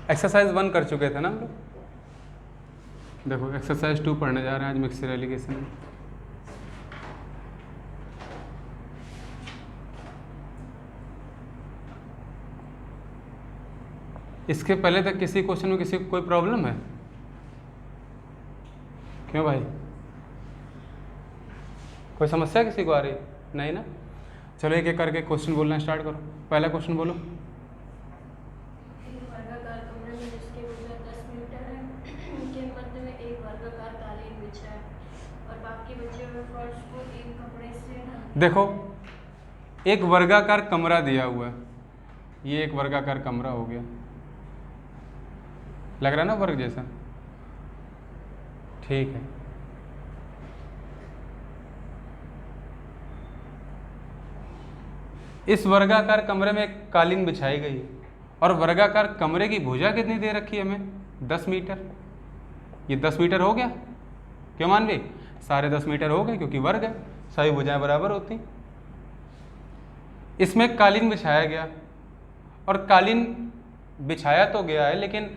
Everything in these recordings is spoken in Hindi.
एक्सरसाइज 1 कर चुके थे ना हम लोग। देखो एक्सरसाइज 2 पढ़ने जा रहे हैं आज मिक्सचर एलिगेशन में। इसके पहले तक किसी क्वेश्चन में किसी को कोई प्रॉब्लम है? क्यों भाई, कोई समस्या किसी को आ रही? नहीं ना। चलो एक एक करके क्वेश्चन बोलना स्टार्ट करो। पहला क्वेश्चन बोलो। देखो एक वर्गाकार कमरा दिया हुआ है, ये एक वर्गाकार कमरा हो गया, लग रहा है ना वर्ग जैसा? ठीक है। इस वर्गाकार कमरे में एक कालीन बिछाई गई है और वर्गाकार कमरे की भुजा कितनी दे रखी है हमें? 10 मीटर। ये 10 मीटर हो गया, क्यों मान भी? सारे 10 मीटर हो गए क्योंकि वर्ग है, सभी भुजाएं बराबर होती। इसमें कालीन बिछाया गया और कालीन बिछाया तो गया है लेकिन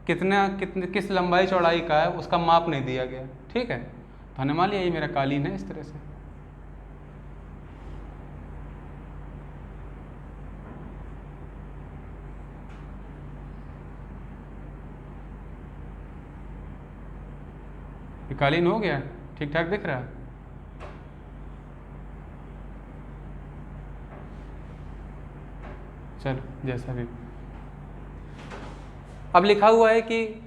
किस लंबाई चौड़ाई का है उसका माप नहीं दिया गया। ठीक है, तो हमने मान लिया ये मेरा कालीन है इस तरह से। ये कालीन हो गया, ठीक ठाक दिख रहा है। चलो जैसा भी। अब लिखा हुआ है कि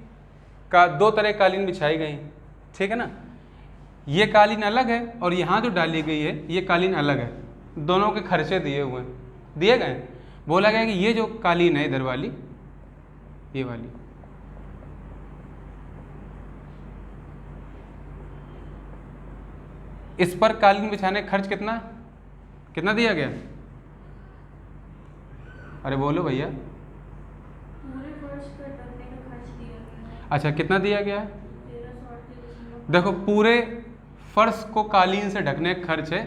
दो तरह कालीन बिछाई गई, ठीक है ना। ये कालीन अलग है और यहाँ जो डाली गई है ये कालीन अलग है, दोनों के खर्चे दिए हुए हैं, दिए गए। बोला गया कि ये जो कालीन है इधर वाली, ये वाली, इस पर कालीन बिछाने का खर्च कितना कितना दिया गया? अरे बोलो भैया। पूरे फर्श पर ढकने का खर्च दिया गया। अच्छा कितना दिया गया है? 1338। देखो पूरे फर्श को कालीन से ढकने का खर्च है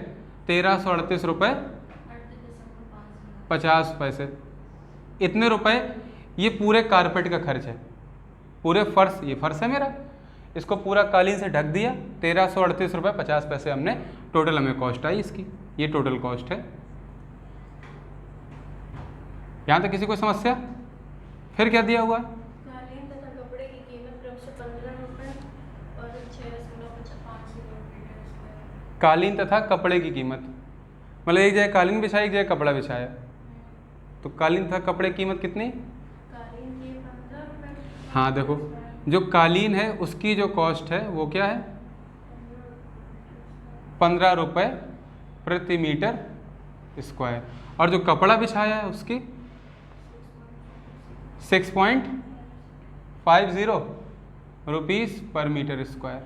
1338 रुपये 50 पैसे। इतने रुपए ये पूरे कारपेट का खर्च है। पूरे फर्श, ये फर्श है मेरा, इसको पूरा कालीन से ढक दिया, 1338 रुपये 50 पैसे हमने टोटल हमें कॉस्ट आई इसकी। ये टोटल कॉस्ट है। यहाँ तक किसी को समस्या? फिर क्या दिया हुआ? कालीन तथा कपड़े की कीमत क्रम से 15 रुपये और 6.5 रुपये। कालीन तथा कपड़े की कीमत, मतलब एक जगह कालीन बिछाई, एक जगह कपड़ा बिछाया, तो कालीन तथा कपड़े की कीमत कितनी? कालीन की 15 रुपये। हाँ देखो जो कालीन है उसकी जो कॉस्ट है वो क्या है? 15 रुपये प्रति मीटर स्क्वायर। और जो कपड़ा बिछाया है उसकी 6.50 रुपीज़ पर मीटर स्क्वायर।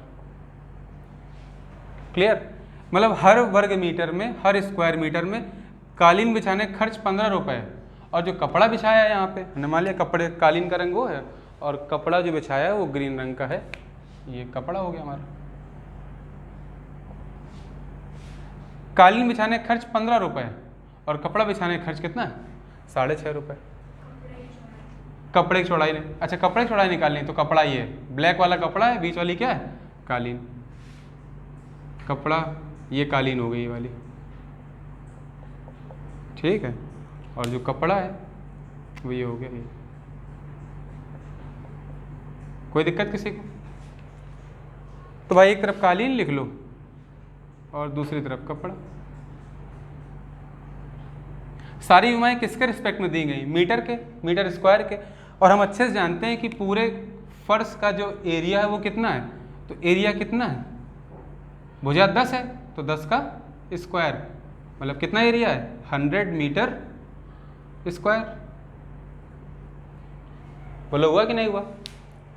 क्लियर? मतलब हर वर्ग मीटर में, हर स्क्वायर मीटर में कालीन बिछाने का खर्च 15 रुपये है। और जो कपड़ा बिछाया है यहाँ पे, हमने मान लिया कपड़े, कालीन का रंग वो है और कपड़ा जो बिछाया है वो ग्रीन रंग का है, ये कपड़ा हो गया हमारा। कालीन बिछाने का खर्च 15 रुपये है और कपड़ा बिछाने का खर्च कितना है? 6.5 रुपये। कपड़े की चौड़ाई नहीं, अच्छा कपड़े की चौड़ाई निकालनी, तो कपड़ा ये ब्लैक वाला कपड़ा है, बीच वाली क्या है? कालीन। कपड़ा ये कालीन हो गई ये वाली, ठीक है। और जो कपड़ा है वो ये हो गया ये। कोई दिक्कत किसी को? तो भाई एक तरफ कालीन लिख लो और दूसरी तरफ कपड़ा। सारी विमाएं किसके रिस्पेक्ट में दी गई? मीटर के, मीटर स्क्वायर के। और हम अच्छे से जानते हैं कि पूरे फर्श का जो एरिया है वो कितना है, तो एरिया कितना है? भुजा 10 है तो 10 का स्क्वायर, मतलब कितना एरिया है? 100 मीटर स्क्वायर। बोलो हुआ कि नहीं हुआ?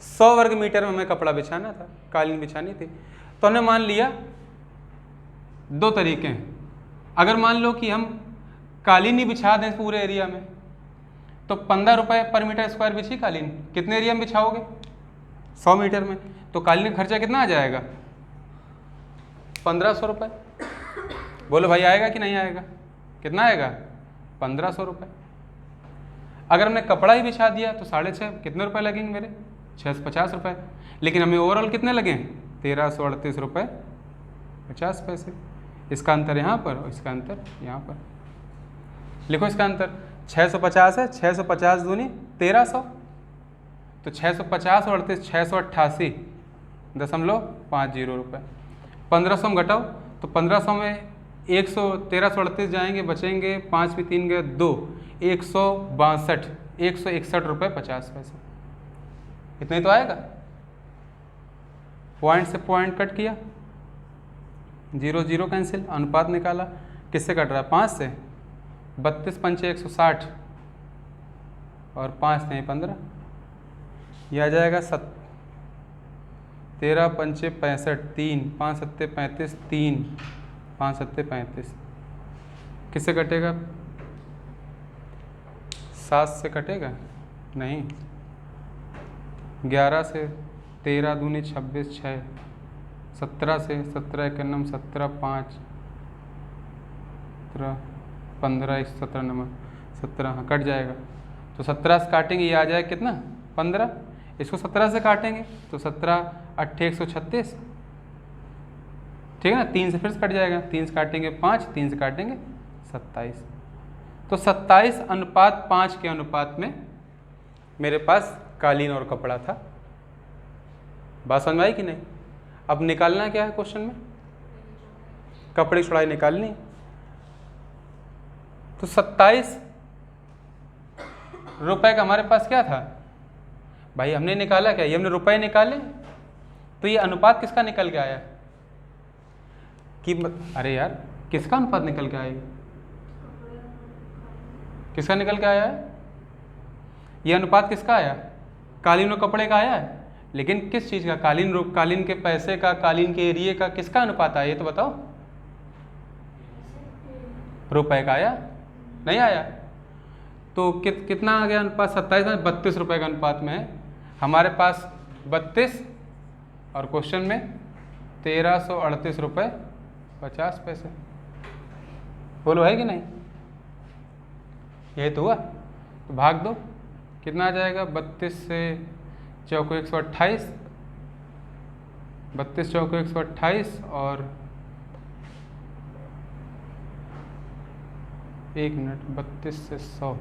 100 वर्ग मीटर में हमें कपड़ा बिछाना था, कालीन बिछानी थी। तो हमने मान लिया दो तरीके हैं। अगर मान लो कि हम कालीन ही बिछा दें पूरे एरिया में, तो 15 रुपये पर मीटर स्क्वायर बिछी कालीन। कितने एरिया में बिछाओगे? 100 मीटर में। तो कालीन का खर्चा कितना आ जाएगा? 1500 रुपये। बोलो भाई आएगा कि नहीं आएगा? कितना आएगा? 1500 रुपये। अगर हमने कपड़ा ही बिछा दिया तो 6.5 कितने रुपए लगेंगे मेरे? 650 रुपये। लेकिन हमें ओवरऑल कितने लगे? 1338 रुपये 50 पैसे। इसका अंतर यहाँ पर और इसका अंतर यहाँ पर। लिखो इसका अंतर। 650 है, 650 दूनी 1300, तो 650 और 38 688.50 रुपये। 1500 में घटाओ तो 1500 में 1338 जाएंगे, बचेंगे 5 भी 3 गए 2, 161 रुपये 50 पैसे। इतने तो आएगा। पॉइंट से पॉइंट कट किया, 0 0 कैंसिल, अनुपात निकाला। किससे कट रहा है? 5 से। 32 पंचे 160 और 5 नहीं 15, यह आ जाएगा 13 पंचे 65, 3 5 सत्ते 35, 3 5 सत्ते 35। किससे कटेगा? 7 से कटेगा? नहीं, 11 से, 13 दूनी 26 6, 17 से, 17 1 9 17 5 15 1 17 नंबर 17, हाँ कट जाएगा। तो 17 से काटेंगे, ये आ जाएगा कितना? 15। इसको 17 से काटेंगे तो 17 8 136, ठीक है ना। 3 से फिर से कट जाएगा, 3 से काटेंगे 5, 3 से काटेंगे 27। तो 27:5 के अनुपात में मेरे पास कालीन और कपड़ा था। बात समझ में आई कि नहीं? अब निकालना क्या है क्वेश्चन में? कपड़े की चौड़ाई निकालनी। तो 27 रुपए का हमारे पास क्या था भाई? हमने निकाला क्या? ये हमने रुपए निकाले। तो ये अनुपात किसका निकल के आया? कि अरे यार, किसका अनुपात निकल के आया? किसका निकल के आया है? ये अनुपात किसका आया? कालीन और कपड़े का आया है। लेकिन किस चीज़ का? कालीन के पैसे का, कालीन के एरिए का, किसका अनुपात आया ये तो बताओ। रुपए का आया? नहीं आया। तो कितना आ गया अनुपात? 27 में 32 रुपये का अनुपात में है हमारे पास 32, और क्वेश्चन में 1338 रुपये 50 पैसे। बोलो है कि नहीं? यही तो हुआ। तो भाग दो, कितना आ जाएगा? 32 से चौको 128, 32 चौको 128 और 1 मिनट, 32 से 100,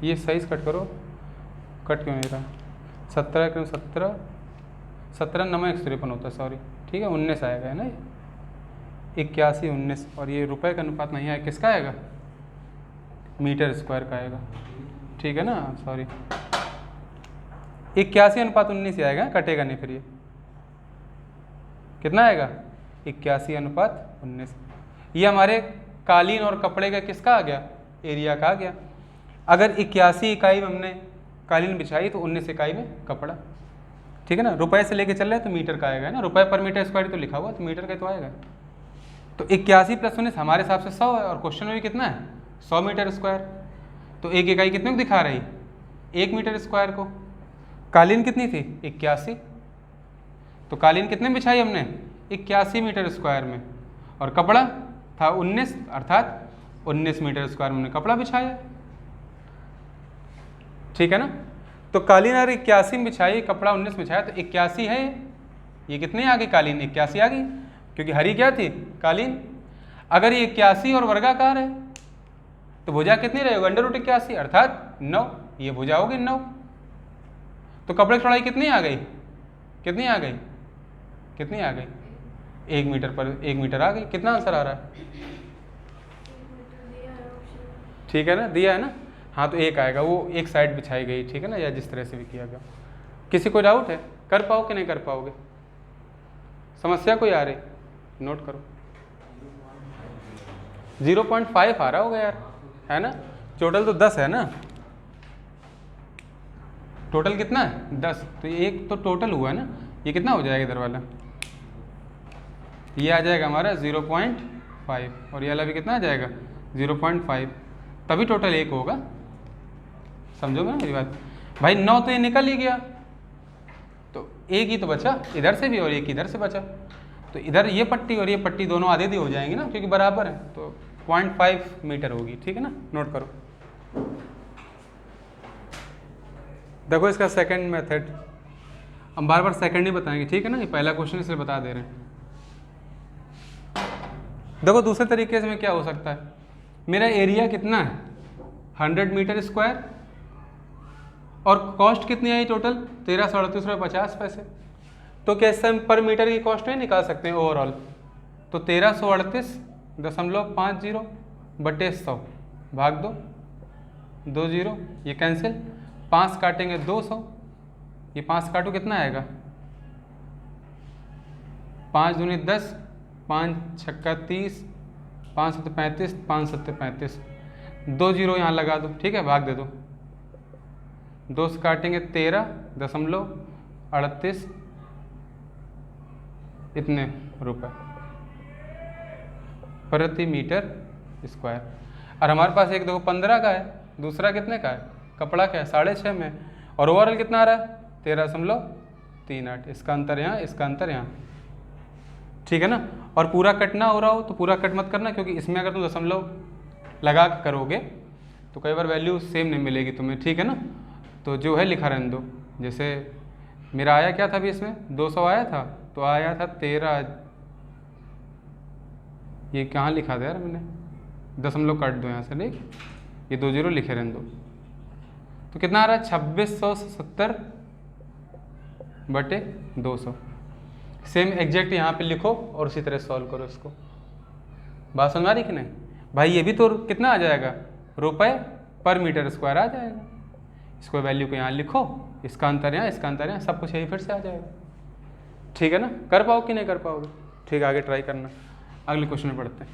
ये सही से कट करो। कट क्यों नहीं रहा? 17 क्यों? 17 17 नंबर 153 होता है, सॉरी, ठीक है। 19 आएगा, है ना? 81 19, और ये रुपए का अनुपात नहीं आएगा। किसका आएगा? मीटर स्क्वायर का आएगा, ठीक है ना, सॉरी। 81:19 ही आएगा, कटेगा नहीं फिर। ये कितना आएगा? 81:19। ये हमारे कालीन और कपड़े का किसका आ गया? एरिया का आ गया। अगर 81 इकाई में हमने कालीन बिछाई तो 19 इकाई में कपड़ा, ठीक है ना। रुपए से लेके चल रहे हैं तो मीटर का आएगा ना, रुपए पर मीटर स्क्वायर तो लिखा हुआ, तो मीटर का तो आएगा। तो 81 + 19 हमारे हिसाब से 100 है, और क्वेश्चन में भी कितना है? 100 मीटर स्क्वायर। तो एक इकाई कितने को दिखा रही? 1 मीटर स्क्वायर को। कालीन कितनी थी? 81। तो कालीन कितने में बिछाई हमने? 81 मीटर स्क्वायर में, और कपड़ा था 19, अर्थात 19 मीटर स्क्वायर में हमने कपड़ा बिछाया, ठीक है ना। तो कालीन अगर 81 में बिछाई, कपड़ा 19 में बिछाया, तो 81 है। ये कितने आ गई? कालीन 81 आ गई, क्योंकि हरी क्या थी? कालीन। अगर ये 81 और वर्गाकार है तो भुजा कितनी रहेगी? √81, अर्थात 9। ये भुजा होगी 9। तो कपड़े की चौड़ाई कितनी आ गई? कितनी आ गई? कितनी आ गई? 1 मीटर पर 1 मीटर आ गई। कितना आंसर आ रहा है? ठीक है ना, दिया है ना। हाँ, तो 1 आएगा, वो एक साइड बिछाई गई, ठीक है ना, या जिस तरह से भी किया गया। किसी को डाउट है? कर पाओ कि नहीं कर पाओगे? समस्या कोई आ रही? नोट करो। 0.5 आ रहा होगा यार, है ना। टोटल तो 10 है ना। टोटल कितना है? 10। तो एक तो टोटल हुआ है ना। ये कितना हो जाएगा इधर वाला? ये आ जाएगा हमारा 0.5, और ये वाला भी कितना आ जाएगा? 0.5। तभी टोटल 1 होगा। समझोगे ना मेरी बात भाई? 9 तो ये निकल ही गया, तो 1 ही तो बचा इधर से भी और 1 इधर से बचा। तो इधर ये पट्टी और ये पट्टी दोनों आधे आधे हो जाएंगी ना, क्योंकि बराबर है, तो 0.5 मीटर होगी। ठीक है ना, नोट करो। देखो इसका सेकंड मेथड, हम बार बार सेकंड ही बताएंगे, ठीक है ना, ये पहला क्वेश्चन इसलिए बता दे रहे हैं। देखो दूसरे तरीके से में क्या हो सकता है, मेरा एरिया कितना है 100 मीटर स्क्वायर और कॉस्ट कितनी आई टोटल 1338.50 तो कैसे हम पर मीटर की कॉस्ट नहीं निकाल सकते हैं ओवरऑल। तो 1338.50 बटे 100 भाग दो, 2 0 ये कैंसिल, 5 काटेंगे 200, ये 5 काटो कितना आएगा 5 दूनी 10, 5 छक्का 30, 5 सत्ते 35, 5 सत्ते 35, 2 0 यहाँ लगा दो। ठीक है, भाग दे दो, 2 से काटेंगे 13.38 इतने रुपए प्रति मीटर स्क्वायर। और हमारे पास एक देखो 15 का है, दूसरा कितने का है, कपड़ा क्या है 6.5 में, और ओवरऑल कितना आ रहा है 13.38। इसका अंतर यहाँ, इसका अंतर यहाँ। ठीक है ना, और पूरा कट ना हो रहा हो तो पूरा कट मत करना, क्योंकि इसमें अगर तुम दशमलव लगा के करोगे तो कई बार वैल्यू सेम नहीं मिलेगी तुम्हें। ठीक है ना, तो जो है लिखा रहने दो। जैसे मेरा आया क्या था अभी इसमें 200 आया था, तो आया था 13, ये कहाँ लिखा था यार मैंने, दशमलव काट दो यहाँ से, नहीं ये 2 0 लिखे रहने दो। तो कितना आ रहा है 2670 बटे 200। सेम एग्जैक्ट यहाँ पे लिखो और उसी तरह सॉल्व करो इसको। बात समझ आ रही कि नहीं भाई, ये भी तो कितना आ जाएगा रुपए पर मीटर स्क्वायर आ जाएगा। इसको वैल्यू को यहाँ लिखो, इसका अंतर यहाँ, इसका अंतर यहाँ, सब कुछ यही फिर से आ जाएगा। ठीक है ना, कर पाओ कि नहीं कर पाओगे। ठीक है, आगे ट्राई करना। अगले क्वेश्चन में पढ़ते हैं।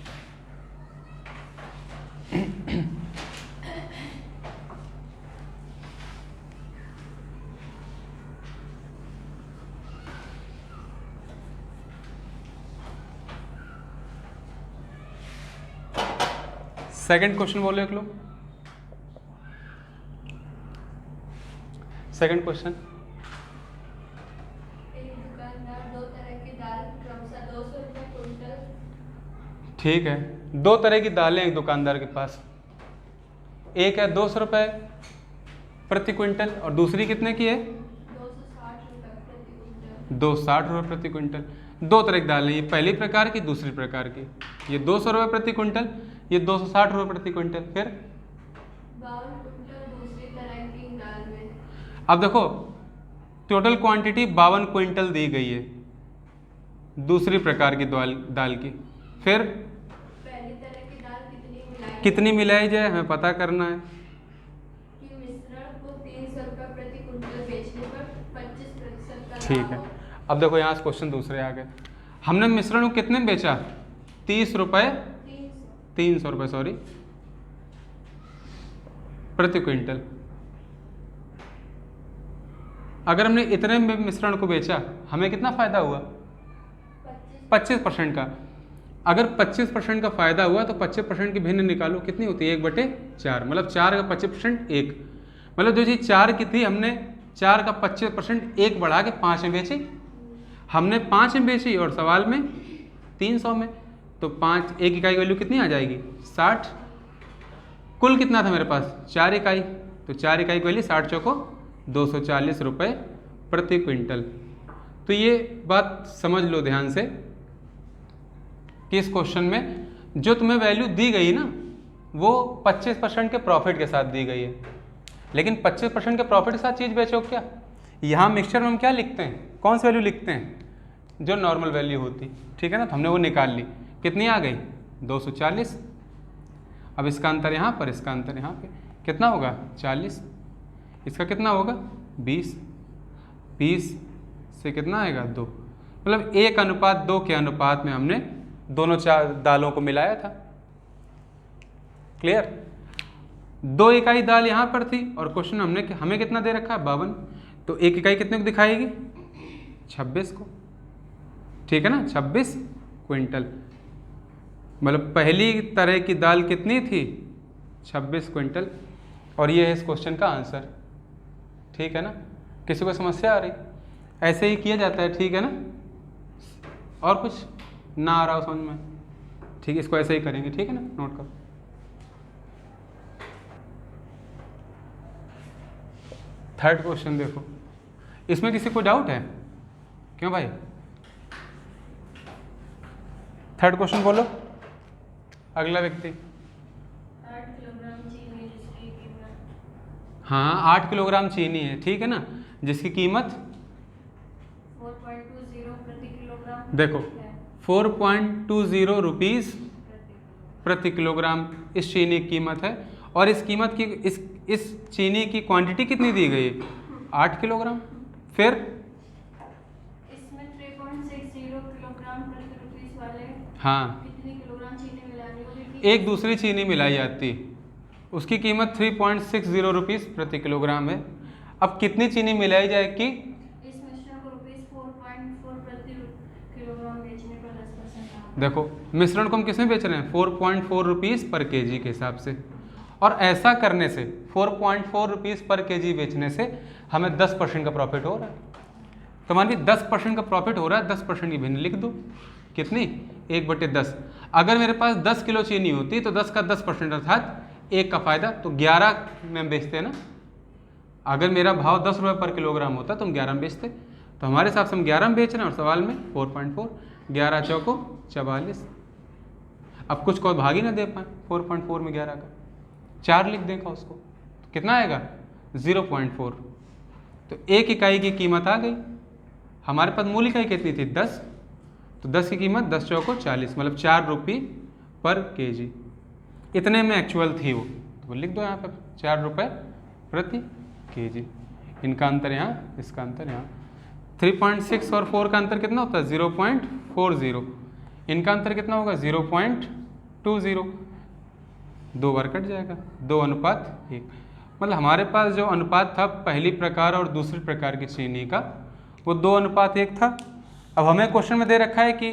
सेकंड क्वेश्चन बोलो एक लोग। सेकंड क्वेश्चन, एक दुकानदार 2 तरह की दाल क्रमशः 200 रुपये कुंटल। ठीक है, 2 तरह की दालें एक दुकानदार के पास, एक है 200 रुपये प्रति क्विंटल और दूसरी कितने की है 260 रुपये प्रति कुंटल। 260 रुपये प्रति क्विंटल। 2 तरह की दालें, ये पहली प्रकार की, दूसरी प्रकार की। ये 200 रुपये प्रति क्विंटल, ये 260 रुपये प्रति क्विंटल। फिर 52 कुंटल दूसरी तरह की दाल में। अब देखो टोटल क्वांटिटी 52 क्विंटल दी गई है दूसरी प्रकार की दाल की। फिर पहली तरह की दाल कितनी मिलाई जाए हमें पता करना है। कि मिश्रण को 300 रुपये प्रति कुंटल बेचने पर 25% का ठीक लाभ है, हो। अब देखो यहाँ से क्वेश्चन दूसरे आ गए। हमने मिश्रण को कितने में बेचा 30 रुपये 300 रुपये सॉरी प्रति क्विंटल। अगर हमने इतने में मिश्रण को बेचा हमें कितना फ़ायदा हुआ 25% का। अगर 25% का फ़ायदा हुआ तो 25% की भिन्न निकालो, कितनी होती है 1/4, मतलब 4 का 25% 1, मतलब जो चीज़ 4 की थी हमने 4 का 25% 1 बढ़ा के 5 में बेची। हमने 5 में बेची और सवाल में 300 में, तो 5 1 इकाई वैल्यू कितनी आ जाएगी 60। कुल कितना था मेरे पास 4 इकाई, तो 4 इकाई की वैल्यू 60 चौको 240 रुपये प्रति क्विंटल। तो ये बात समझ लो ध्यान से कि इस क्वेश्चन में जो तुम्हें वैल्यू दी गई ना वो 25% के प्रॉफिट के साथ दी गई है, लेकिन 25% के प्रॉफिट के साथ चीज़ बेचो क्या। यहाँ मिक्सचर में हम क्या लिखते हैं, कौन सी वैल्यू लिखते हैं, जो नॉर्मल वैल्यू होती, ठीक है ना। तो हमने वो निकाल ली, कितनी आ गई 240। अब इसका अंतर यहाँ पर, इसका अंतर यहाँ पे कितना होगा 40, इसका कितना होगा 20, 20 से कितना आएगा 2, मतलब 1:2 के अनुपात में हमने दोनों दालों को मिलाया था। क्लियर। 2 इकाई दाल यहाँ पर थी और क्वेश्चन हमें कितना दे रखा है 52, तो 1 इकाई कितने को दिखाएगी 26 को, ठीक है ना, 26 क्विंटल। मतलब पहली तरह की दाल कितनी थी 26 क्विंटल, और ये है इस क्वेश्चन का आंसर, ठीक है ना। किसी को समस्या आ रही, ऐसे ही किया जाता है, ठीक है ना। और कुछ ना आ रहा हो समझ में, ठीक है, इसको ऐसे ही करेंगे, ठीक है ना, नोट करो। थर्ड क्वेश्चन देखो, इसमें किसी को डाउट है? क्यों भाई? थर्ड क्वेश्चन बोलो, अगला व्यक्ति। 8 किलोग्राम चीनी जिसकी कीमत, हाँ 8 किलोग्राम चीनी है, ठीक है ना, जिसकी कीमत 4.20 प्रति किलोग्राम देखो है 4.20 रुपीज़ प्रति किलोग्राम इस चीनी की कीमत है। और इस कीमत की इस चीनी की क्वांटिटी कितनी दी गई है? 8 किलोग्राम। फिर इसमें 3.60 किलोग्राम प्रति रुपीस वाले हाँ कितनी किलोग्राम चीनी मिलानी होगी? एक दूसरी चीनी मिलाई जाती है, उसकी कीमत 3.60 रुपीज़ प्रति किलोग्राम है। अब कितनी चीनी मिलाई जाएगी? इस मिश्रण को रुपीस 4.4 प्रति किलोग्राम बेचने पर 10% देखो मिश्रण को हम किस में बेच रहे हैं? 4.4 रुपीज़ पर केजी के हिसाब से। और ऐसा करने से 4.4 रुपीज़ पर केजी बेचने से हमें 10% का प्रॉफिट हो रहा है। तो मान लीजिए 10% का प्रॉफिट हो रहा है, 10% की भिन्न लिख दो, कितनी? 1/10। अगर मेरे पास 10 किलो चीनी होती तो 10 का 10% अर्थात 1 का फायदा, तो 11 में हम बेचते हैं ना। अगर मेरा भाव 10 रुपये पर किलोग्राम होता तो हम 11 में बेचते, तो हमारे हिसाब से हम 11 में बेच रहे हैं और सवाल में 4.4, 11 चौको 44। अब कुछ को भाग ही ना दे पाए 4.4 में 11 का, 4 लिख देगा उसको, तो कितना आएगा? 0.4। तो 1 इकाई की कीमत आ गई। हमारे पास मूल इकाई कितनी थी? 10, तो 10 की कीमत 10 चौको 40, मतलब 4 रुपये पर केजी। इतने में एक्चुअल थी वो, तो लिख दो यहाँ पर 4 रुपये प्रति केजी। इनका अंतर यहाँ, इसका अंतर यहाँ। 3.6 और 4 का अंतर कितना होता है? 0.40। इनका अंतर कितना होगा? 0.20। 2 बार कट जाएगा, 2:1। मतलब हमारे पास जो अनुपात था पहली प्रकार और दूसरी प्रकार की चीनी का, वो 2:1 था। अब हमें क्वेश्चन में दे रखा है कि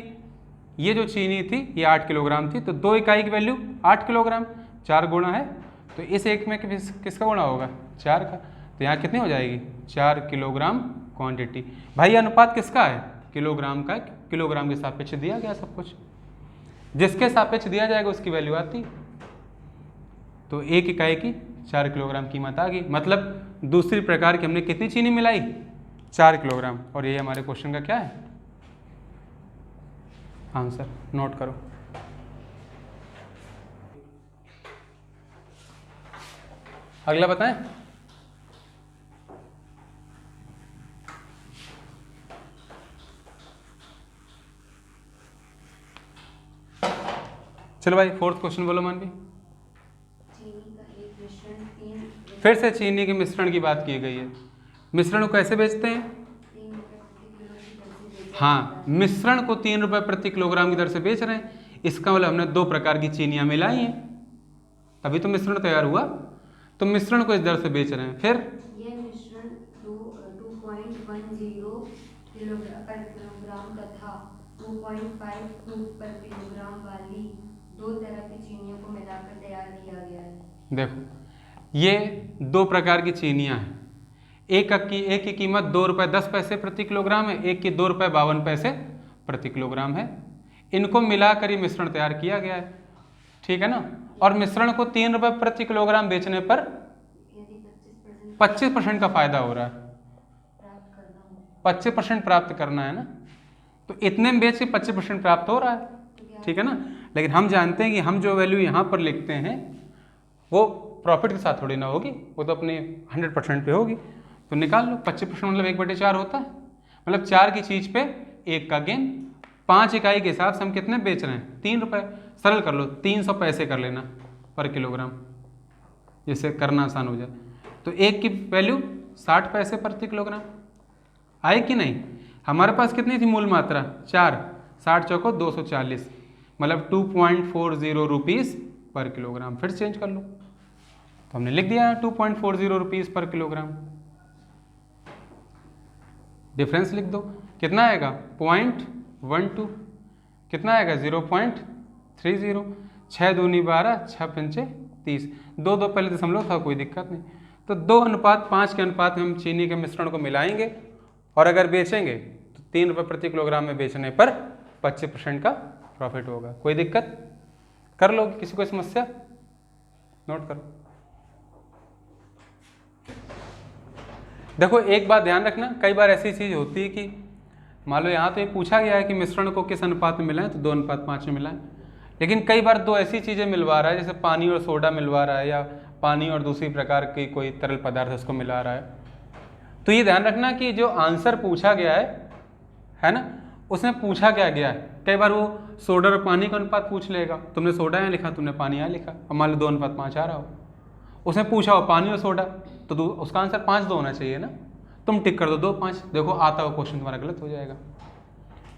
ये जो चीनी थी ये 8 किलोग्राम थी, तो 2 इकाई की वैल्यू 8 किलोग्राम, 4 गुणा है, तो इस एक में किसका गुणा होगा? 4 का। तो यहाँ कितनी हो जाएगी? 4 किलोग्राम क्वांटिटी। भाई ये अनुपात किसका है? किलोग्राम का। किलोग्राम के सापेक्ष दिया गया सब कुछ, जिसके सापेक्ष दिया जाएगा उसकी वैल्यू आती। तो 1 इकाई की 4 किलोग्राम कीमत आ गई, मतलब दूसरी प्रकार की हमने कितनी चीनी मिलाई? 4 किलोग्राम। और ये हमारे क्वेश्चन का क्या है? आंसर नोट करो। अगला बताएं। चलो भाई फोर्थ क्वेश्चन बोलो मानवी। फिर से चीनी के मिश्रण की बात की गई है। मिश्रण को कैसे बेचते हैं? हाँ, मिश्रण को 3 रुपये प्रति किलोग्राम की दर से बेच रहे हैं। इसका मतलब हमने 2 प्रकार की चीनियाँ मिलाई हैं, तभी तो मिश्रण तैयार हुआ। तो मिश्रण को इस दर से बेच रहे हैं। फिर यह मिश्रण 2.10 किलोग्राम पर किलोग्राम तथा 2.52 पर किलोग्राम वाली 2 तरह की चीनियों को मिलाकर तैयार किया गया है। देखो ये 2 प्रकार की चीनियाँ हैं। एक की कीमत 2 रुपये 10 पैसे प्रति किलोग्राम है, एक की 2 रुपये 52 पैसे प्रति किलोग्राम है। इनको मिलाकर ही मिश्रण तैयार किया गया है, ठीक है ना। और मिश्रण को 3 रुपये प्रति किलोग्राम बेचने पर 25% का फायदा हो रहा है। 25% प्राप्त करना है ना, तो इतने में बेच के 25% प्राप्त हो रहा है, ठीक है ना। लेकिन हम जानते हैं कि हम जो वैल्यू यहाँ पर लिखते हैं वो प्रॉफिट के साथ थोड़ी ना होगी, वो तो अपने 100% पे होगी। तो निकाल लो, 25% मतलब 1/4 होता है, मतलब 4 की चीज़ पे 1 का गेन। 5 इकाई के हिसाब से हम कितने बेच रहे हैं? 3 रुपये। सरल कर लो, 300 पैसे कर लेना पर किलोग्राम, जिससे करना आसान हो जाए। तो 1 की वैल्यू 60 पैसे प्रति किलोग्राम आए कि नहीं। हमारे पास कितनी थी मूल मात्रा? 4, 60 चौको 240, मतलब 2.40 रुपीज़ पर किलोग्राम। फिर चेंज कर लो, तो हमने लिख दिया 2.40 रुपीज़ पर किलोग्राम। डिफरेंस लिख दो, कितना आएगा? 0.12। कितना आएगा? 0.30। 6 दूनी 12, 6 पंचे 30। 2 पहले दशमलव था, कोई दिक्कत नहीं। तो 2:5 के अनुपात में हम चीनी के मिश्रण को मिलाएंगे और अगर बेचेंगे तो 3 रुपये प्रति किलोग्राम में बेचने पर 25% का प्रॉफिट होगा। कोई दिक्कत? कर लो, किसी को समस्या? नोट करो। देखो एक बात ध्यान रखना, कई बार ऐसी चीज़ होती है कि मान लो यहाँ तो ये पूछा गया है कि मिश्रण को किस अनुपात में मिलाएं, तो 2:5 में मिलाएं, लेकिन कई बार दो ऐसी चीज़ें मिलवा रहा है जैसे पानी और सोडा मिलवा रहा है, या पानी और दूसरी प्रकार की कोई तरल पदार्थ उसको मिला रहा है। तो ये ध्यान रखना कि जो आंसर पूछा गया है ना, उसमें पूछा क्या गया है। कई बार वो सोडा और पानी का अनुपात पूछ लेगा, तुमने सोडा यहाँ लिखा, तुमने पानी यहाँ लिखा, अब मान लो 2:5 आ रहा हो, उसने पूछा हो पानी और सोडा, तो उसका आंसर 5 होना चाहिए ना, तुम टिक कर दो 2:5। देखो आता हुआ क्वेश्चन तुम्हारा गलत हो जाएगा।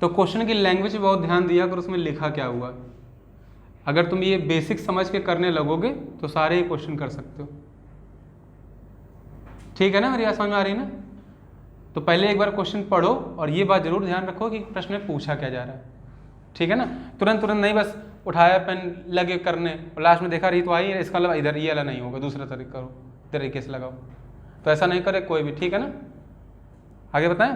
तो क्वेश्चन की लैंग्वेज बहुत ध्यान दिया कर, उसमें लिखा क्या हुआ। अगर तुम ये बेसिक समझ के करने लगोगे तो सारे ही क्वेश्चन कर सकते हो। ठीक है ना, मेरी बात समझ में आ रही है ना? तो पहले एक बार क्वेश्चन पढ़ो और ये बात जरूर ध्यान रखो कि प्रश्न में पूछा क्या जा रहा है। ठीक है ना, तुरंत नहीं बस उठाया पेन लगे करने और लास्ट में देखा रही तो आई है, इसका मतलब इधर ये वाला नहीं होगा, दूसरा तरीके से लगाओ। तो ऐसा नहीं करे कोई भी। ठीक है ना, आगे बताएं।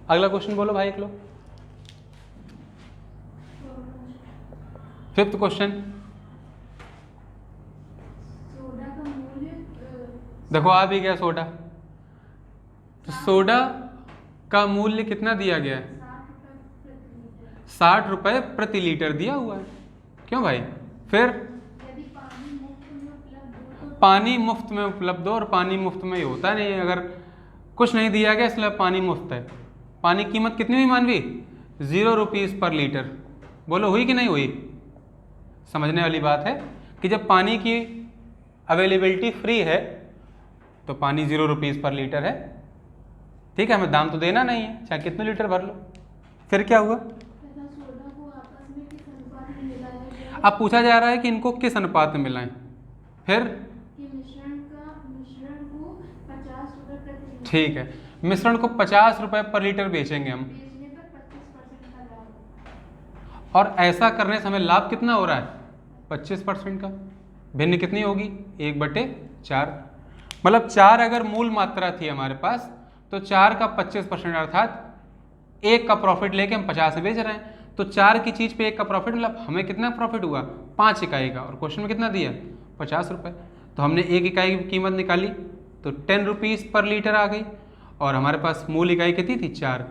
अगला क्वेश्चन बोलो भाई, एक लो। 5th क्वेश्चन सोडा का मूल्य देखो आ भी गया सोडा। तो सोडा का मूल्य कितना दिया गया है? 60 रुपये प्रति लीटर दिया हुआ है। क्यों भाई? फिर यदि पानी मुफ्त में उपलब्ध हो तो पानी मुफ्त में उपलब्ध हो, और पानी मुफ्त में ही होता नहीं है, अगर कुछ नहीं दिया गया इसलिए पानी मुफ्त है। पानी की कीमत कितनी हुई मानवी? 0 रुपीज़ पर लीटर। बोलो हुई कि नहीं हुई? समझने वाली बात है कि जब पानी की अवेलेबिलिटी फ्री है तो पानी 0 रुपीज़ पर लीटर है। ठीक है, हमें दाम तो देना नहीं है, चाहे कितने लीटर भर लो। फिर क्या हुआ? तथा सोडा को आपस में किस अनुपात में मिलाया गया अब पूछा जा रहा है कि इनको किस अनुपात में मिलाएं। फिर कि मिश्रण को 50 रुपये प्रति लीटर ठीक है, मिश्रण को 50 रुपये पर लीटर बेचेंगे हम, बेचने पर 25% का लाभ। और ऐसा करने से हमें लाभ कितना हो रहा है? 25% का। भिन्न कितनी होगी? 1/4। मतलब 4 अगर मूल मात्रा थी हमारे पास तो 4 का 25%, अर्थात 1 का प्रॉफिट लेके हम 50 से बेच रहे हैं। तो 4 की चीज़ पे 1 का प्रॉफिट, मतलब हमें कितना प्रॉफिट हुआ? 5 इकाई का। और क्वेश्चन में कितना दिया? 50 रुपये। तो हमने 1 इकाई की कीमत निकाली तो 10 रुपीज़ पर लीटर आ गई, और हमारे पास मूल इकाई कितनी थी? 4।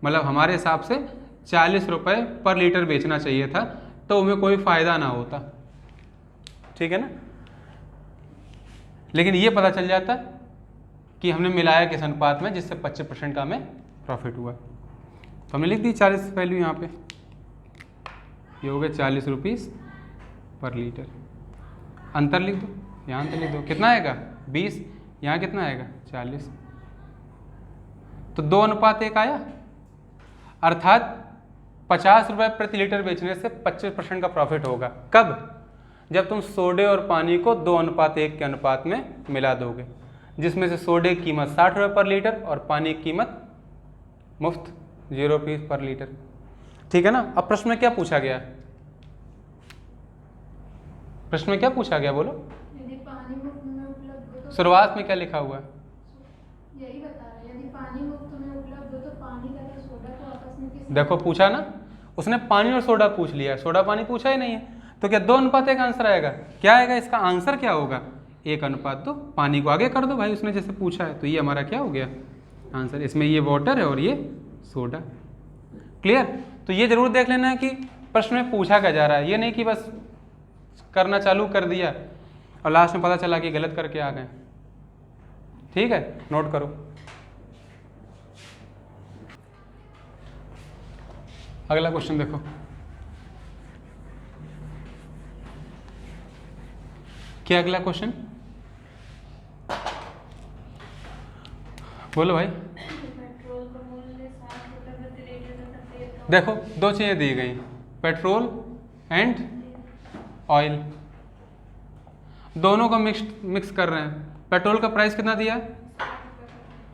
मतलब हमारे हिसाब से 40 रुपये पर लीटर बेचना चाहिए था, तो उन्हें कोई फ़ायदा ना होता। ठीक है ना, लेकिन ये पता चल जाता कि हमने मिलाया किस अनुपात में, जिससे 25% का हमें प्रॉफिट हुआ। तो हमने लिख दी 40 वैल्यू यहाँ पे, ये हो गया 40 रुपीज़ पर लीटर। अंतर लिख दो, यहाँ अंतर लिख दो, कितना आएगा? 20, यहाँ कितना आएगा? 40। तो 2:1 आया, अर्थात 50 रुपये प्रति लीटर बेचने से 25% का प्रॉफिट होगा। कब? जब तुम सोडे और पानी को 2:1 के अनुपात में मिला दोगे, जिसमें से सोडे की कीमत 60 रुपये पर लीटर और पानी की कीमत मुफ्त 0 रुपीज़ पर लीटर। ठीक है ना। अब प्रश्न में क्या पूछा गया? प्रश्न में क्या पूछा गया बोलो? यदि पानी मुफ्त में उपलब्ध हो तो शुरुआत में क्या लिखा हुआ है? यही बता रहे हैं, यदि पानी मुफ्त में उपलब्ध हो तो पानी तथा सोडा को आपस में किस देखो पूछा ना, उसने पानी और सोडा पूछ लिया, सोडा पानी पूछा ही नहीं है। तो क्या 2:1 आंसर आएगा? क्या आएगा? इसका आंसर क्या होगा? 1:2। पानी को आगे कर दो भाई, उसने जैसे पूछा है। तो ये हमारा क्या हो गया आंसर? इसमें ये वाटर है और ये सोडा। क्लियर? तो ये जरूर देख लेना है कि प्रश्न में पूछा क्या जा रहा है, ये नहीं कि बस करना चालू कर दिया और लास्ट में पता चला कि गलत करके आ गए। ठीक है, नोट करो। अगला क्वेश्चन देखो, क्या अगला क्वेश्चन? बोलो भाई। पेट्रोल का मूल्य 60 रुपये प्रति लीटर तथा तेल का देखो 2 चीज़ें दी गई, पेट्रोल एंड ऑयल, दोनों का मिक्स कर रहे हैं। पेट्रोल का प्राइस कितना दिया?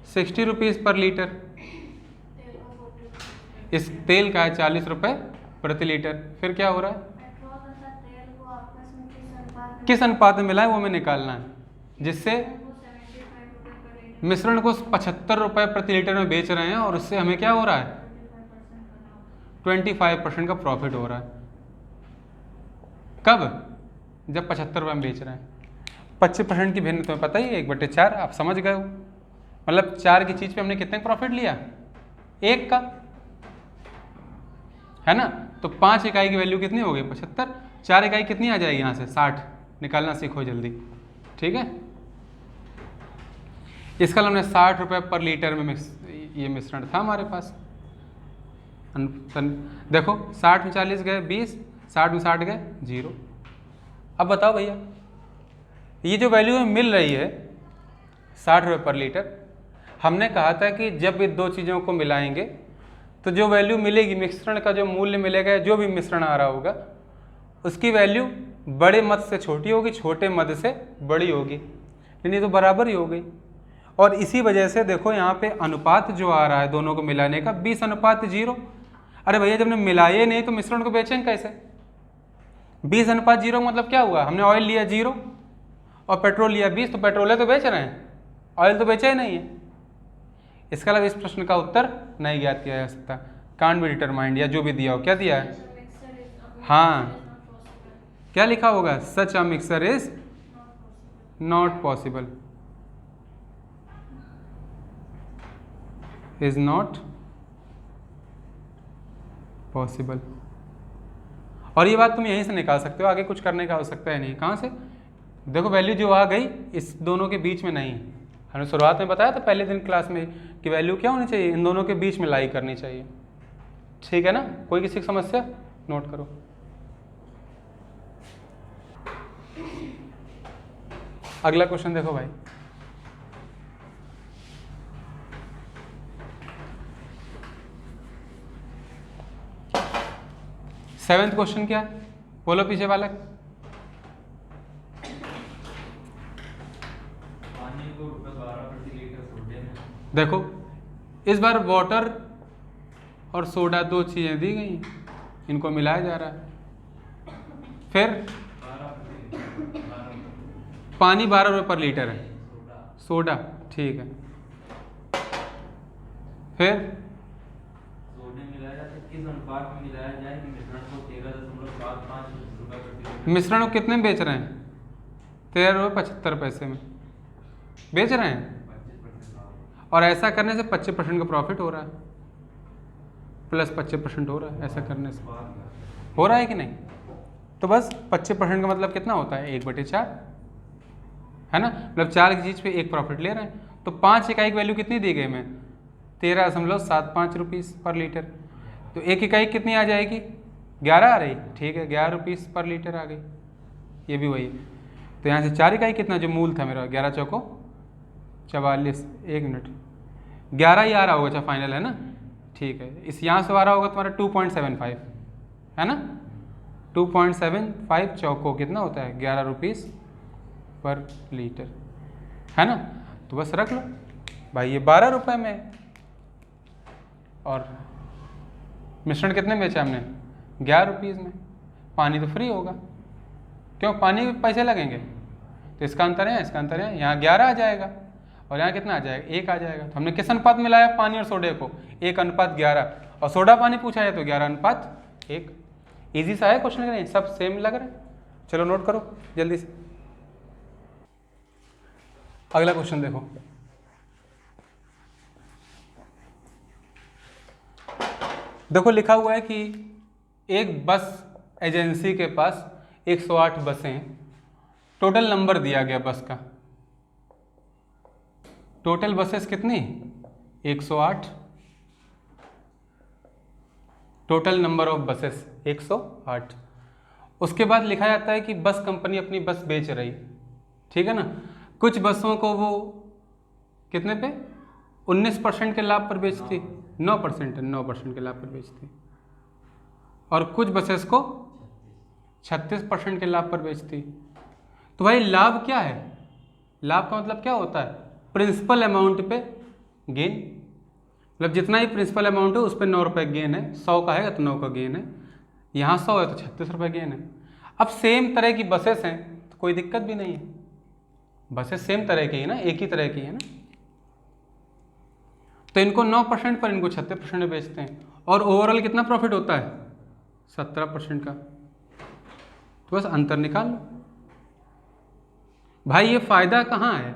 60 रुपीज़ पर लीटर। तेल का 40 रुपये। इस तेल का है 40 रुपये प्रति लीटर। फिर क्या हो रहा है? पेट्रोल तथा तेल को आपस में किस अनुपात में किस अनुपात में मिला है वो हमें निकालना है। जिससे वो 75 रुपये पर लीटर, मिश्रण को 75 रुपये प्रति लीटर में बेच रहे हैं और उससे हमें क्या हो रहा है? 25% का प्रॉफिट हो रहा है। कब? जब 75 रुपये में बेच रहे हैं। 25% की भिन्न तुम्हें पता ही है, 1/4, आप समझ गए हो। मतलब 4 की चीज़ पे हमने कितने प्रॉफिट लिया? 1 का, है ना। तो 5 इकाई की वैल्यू कितनी हो गई? 75। 4 इकाई कितनी आ जाएगी यहाँ से? 60। निकालना सीखो जल्दी, ठीक है। इसका हमने 60 रुपये पर लीटर में ये मिश्रण था हमारे पास। देखो 60 में 40 गए 20, 60 में 60 गए 0। अब बताओ भैया, ये जो वैल्यू हमें मिल रही है 60 रुपये पर लीटर, हमने कहा था कि जब ये दो चीज़ों को मिलाएंगे तो जो वैल्यू मिलेगी, मिश्रण का जो मूल्य मिलेगा, जो भी मिश्रण आ रहा होगा उसकी वैल्यू बड़े मद से छोटी होगी, छोटे मद से बड़ी होगी, यानी तो बराबर ही हो गई। और इसी वजह से देखो यहाँ पे अनुपात जो आ रहा है दोनों को मिलाने का 20:0। अरे भैया जब हमने मिलाए नहीं तो मिश्रण को बेचेंगे कैसे? 20:0 मतलब क्या हुआ? हमने ऑयल लिया 0 और पेट्रोल लिया 20, तो पेट्रोल है तो बेच रहे हैं, ऑयल तो बेचा ही नहीं है। इसका मतलब इस प्रश्न का उत्तर नहीं ज्ञात किया जा सकता, कांट बी डिटरमाइंड, या जो भी दिया हो। क्या दिया है? हाँ, क्या लिखा होगा? Such a mixture is not possible, is not possible. और ये बात तुम यहीं से निकाल सकते हो, आगे कुछ करने का आवश्यकता है नहीं। कहाँ से? देखो वैल्यू जो आ गई इस दोनों के बीच में नहीं, हमने शुरुआत में बताया था पहले दिन क्लास में कि वैल्यू क्या होनी चाहिए? इन दोनों के बीच में लाई करनी चाहिए, ठीक है ना। कोई किसी की समस्या? नोट करो। अगला क्वेश्चन देखो भाई, सेवेंथ क्वेश्चन क्या है? बोलो पीछे वाला। देखो इस बार वाटर और सोडा दो चीज़ें दी गई, इनको मिलाया जा रहा है। फिर पानी 12 रुपये पर लीटर है, सोडा ठीक है। फिर किस अनुपात में मिलाया जाए कि मिश्रण को 13.75 रुपये प्रति लीटर। मिश्रण को कितने में बेच रहे हैं? 13.75 रुपये में बेच रहे हैं, और ऐसा करने से 25% का प्रॉफिट हो रहा है, प्लस 25% हो रहा है। ऐसा करने से हो रहा है कि नहीं? तो बस 25% का मतलब कितना होता है? 1/4, है ना। मतलब 4 की चीज़ पे 1 प्रॉफिट ले रहे हैं। तो 5 इकाई की वैल्यू कितनी दी गई? में 13.75 रुपीज़ पर लीटर। तो 1 इकाई कितनी आ जाएगी? 11 आ रही, ठीक है, 11 रुपीज़ पर लीटर आ गई, ये भी वही। तो यहाँ से 4 इकाई कितना जो मूल था मेरा, 11 चौको 44, 1 मिनट, 11 ही आ रहा होगा, अच्छा फाइनल है ना, ठीक है। इस यहाँ से आ रहा होगा तुम्हारा 2.75, है ना। 2.75 चौको कितना होता है? 11 रुपीज़ पर लीटर, है ना। तो बस रख लो भाई, ये 12 रुपये में, और मिश्रण कितने में बेचा हमने? 11 रुपीज़ में। पानी तो फ्री होगा, क्यों? पानी में पैसे लगेंगे, तो इसका अंतर है, इसका अंतर है। यहाँ 11 आ जाएगा और यहाँ कितना आ जाएगा? 1 आ जाएगा। तो हमने किस अनुपात में लाया पानी और सोडे को? 1:11, और सोडा पानी पूछा है तो 11:1। ईजी सा है क्वेश्चन, नहीं सब सेम लग रहा है। चलो नोट करो जल्दी से। अगला क्वेश्चन देखो, देखो लिखा हुआ है कि एक बस एजेंसी के पास 108 बसें हैं। टोटल नंबर दिया गया बस का, टोटल बसेस कितनी? 108, टोटल नंबर ऑफ बसेस 108। उसके बाद लिखा जाता है कि बस कंपनी अपनी बस बेच रही, ठीक है ना। कुछ बसों को वो कितने पे? 19% के लाभ पर बेचती, 9% के लाभ पर बेचती, और कुछ बसेस को 36% के लाभ पर बेचती। तो भाई लाभ क्या है? लाभ का मतलब क्या होता है? प्रिंसिपल अमाउंट पे गेन, मतलब जितना ही प्रिंसिपल अमाउंट है उस पर 9 रुपये गेन है। 100 का है तो 9 का गेन है, यहाँ 100 है तो 36 रुपये गेन है। अब सेम तरह की बसेस हैं तो कोई दिक्कत भी नहीं है, बसेस सेम तरह की है ना, एक ही तरह की है ना। तो इनको 9% पर, इनको 36% में बेचते हैं, और ओवरऑल कितना प्रॉफिट होता है 17% का। तो बस अंतर निकाल लो भाई। ये फायदा कहाँ है,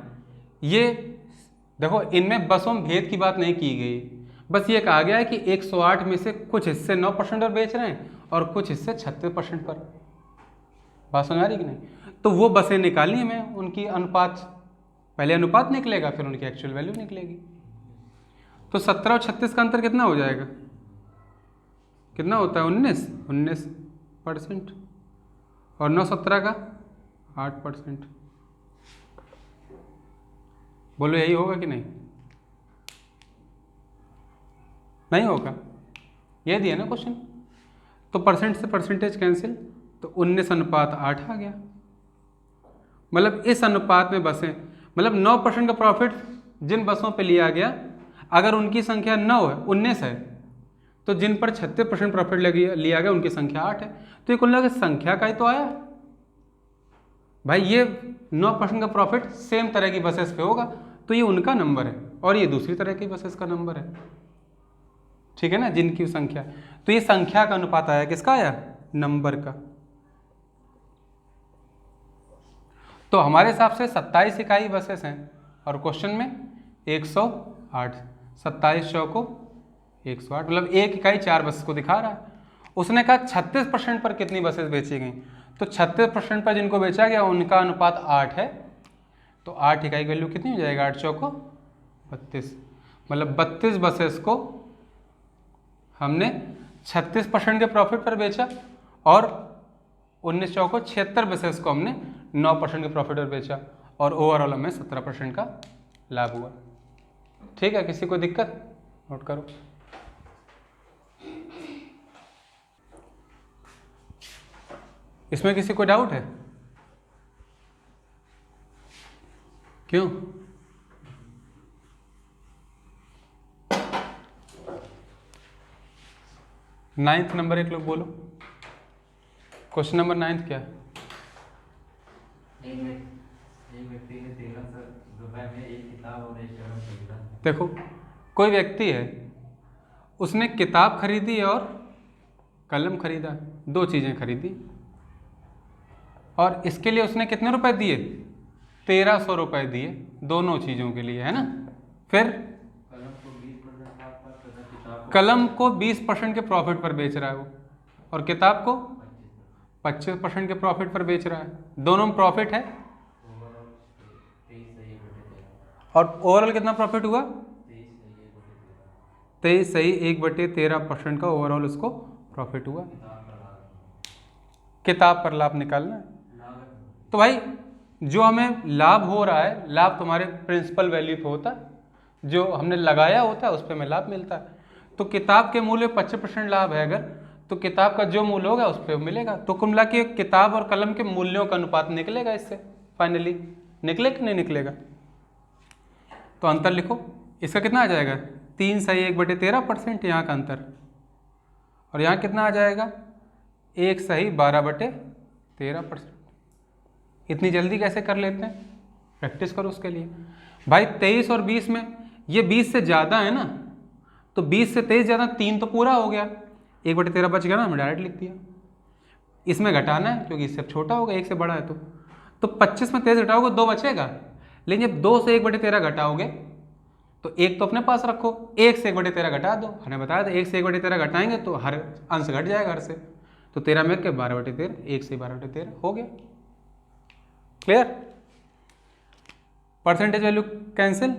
ये देखो इनमें बसों में भेद की बात नहीं की गई, बस ये कहा गया है कि 108 में से कुछ हिस्से 9% पर बेच रहे हैं और कुछ हिस्से 36% पर। बात समझ आ रही कि नहीं? तो वो बसें निकालनी है हमें, उनकी अनुपात, पहले अनुपात निकलेगा फिर उनकी एक्चुअल वैल्यू निकलेगी। तो 17 और 36 का अंतर कितना हो जाएगा, कितना होता है 19%, और 9-17 का 8%। बोलो यही होगा कि नहीं? नहीं होगा, ये दिया ना क्वेश्चन। तो परसेंट से परसेंटेज कैंसिल, तो 19:8 आ गया। मतलब इस अनुपात में बसें, मतलब 9% का प्रॉफिट जिन बसों पे लिया गया, अगर उनकी संख्या 9 है, 19 है, तो जिन पर 36% प्रॉफिट लिया गया उनकी संख्या 8 है। तो ये कुल मिला के संख्या का ही तो आया भाई। ये 9% का प्रॉफिट सेम तरह की बसेस पे होगा, तो ये उनका नंबर है, और ये दूसरी तरह की बसेस का नंबर है, ठीक है ना, जिनकी संख्या। तो ये संख्या का अनुपात आया, किसका आया, नंबर का। तो हमारे हिसाब से 27 इकाई बसेस हैं, और क्वेश्चन में 108, 27 चौको 108, मतलब 1 इकाई 4 बसेस को दिखा रहा है। उसने कहा 36% पर कितनी बसेस बेची गई, तो 36% पर जिनको बेचा गया उनका अनुपात 8 है, तो 8 इकाई वैल्यू कितनी हो जाएगा, 8 चौको 32, मतलब 32 बसेस को हमने 36% के प्रॉफिट पर बेचा, और 19 चौको 76 बसेस को हमने 9% के प्रॉफिट पर बेचा, और ओवरऑल हमें 17% का लाभ हुआ। ठीक है, किसी को दिक्कत, नोट करो। इसमें किसी को डाउट है? क्यों? नाइन्थ नंबर एक लोग बोलो, क्वेश्चन नंबर 9 क्या है? एक व्यक्ति ने 1300 रुपए में एक किताब और एक कलम खरीदा। देखो, कोई व्यक्ति है, उसने किताब खरीदी और कलम खरीदा, 2 चीज़ें खरीदी, और इसके लिए उसने कितने रुपए दिए, 1300 रुपए दिए, दोनों चीज़ों के लिए, है ना। फिर कलम को 20% के प्रॉफिट पर बेच रहा है वो, और किताब को 25% के प्रॉफिट पर बेच रहा है, दोनों में प्रॉफिट है। और ओवरऑल कितना प्रॉफिट हुआ, 23/1/13% का ओवरऑल उसको प्रॉफिट हुआ। किताब पर लाभ निकालना है। तो भाई जो हमें लाभ हो रहा है, लाभ तुम्हारे प्रिंसिपल वैल्यू पे होता है, जो हमने लगाया होता है उस पर हमें लाभ मिलता है। तो किताब के मूल्य 25% लाभ है अगर, तो किताब का जो मूल्य होगा उस पर मिलेगा। तो कुल मिला के किताब और कलम के मूल्यों का अनुपात निकलेगा इससे, फाइनली निकले कि नहीं निकलेगा। तो अंतर लिखो, इसका कितना आ जाएगा, 3/1/13% यहाँ का अंतर, और यहाँ कितना आ जाएगा, 1/12/13%। इतनी जल्दी कैसे कर लेते हैं, प्रैक्टिस करो उसके लिए। भाई 23 और 20 में, ये 20 से ज़्यादा है ना, तो 20 से 23 ज़्यादा, 3 तो पूरा हो गया, 1/13 बच गया ना, हमने डायरेक्ट लिख दिया। इसमें घटाना है क्योंकि इससे छोटा होगा, 1 से बड़ा है। तो 25 में 23 घटाओगे 2 बचेगा, लेकिन जब 2 से 1/13 घटाओगे तो 1 तो अपने पास रखो, 1 से 1/13 घटा दो। हमने बताया था 1 से 1/13 घटाएंगे तो हर अंश घट जाएगा हर से, तो 13 में के 12/13, 1 से 12/13 हो गया। क्लियर? परसेंटेज वैल्यू कैंसिल,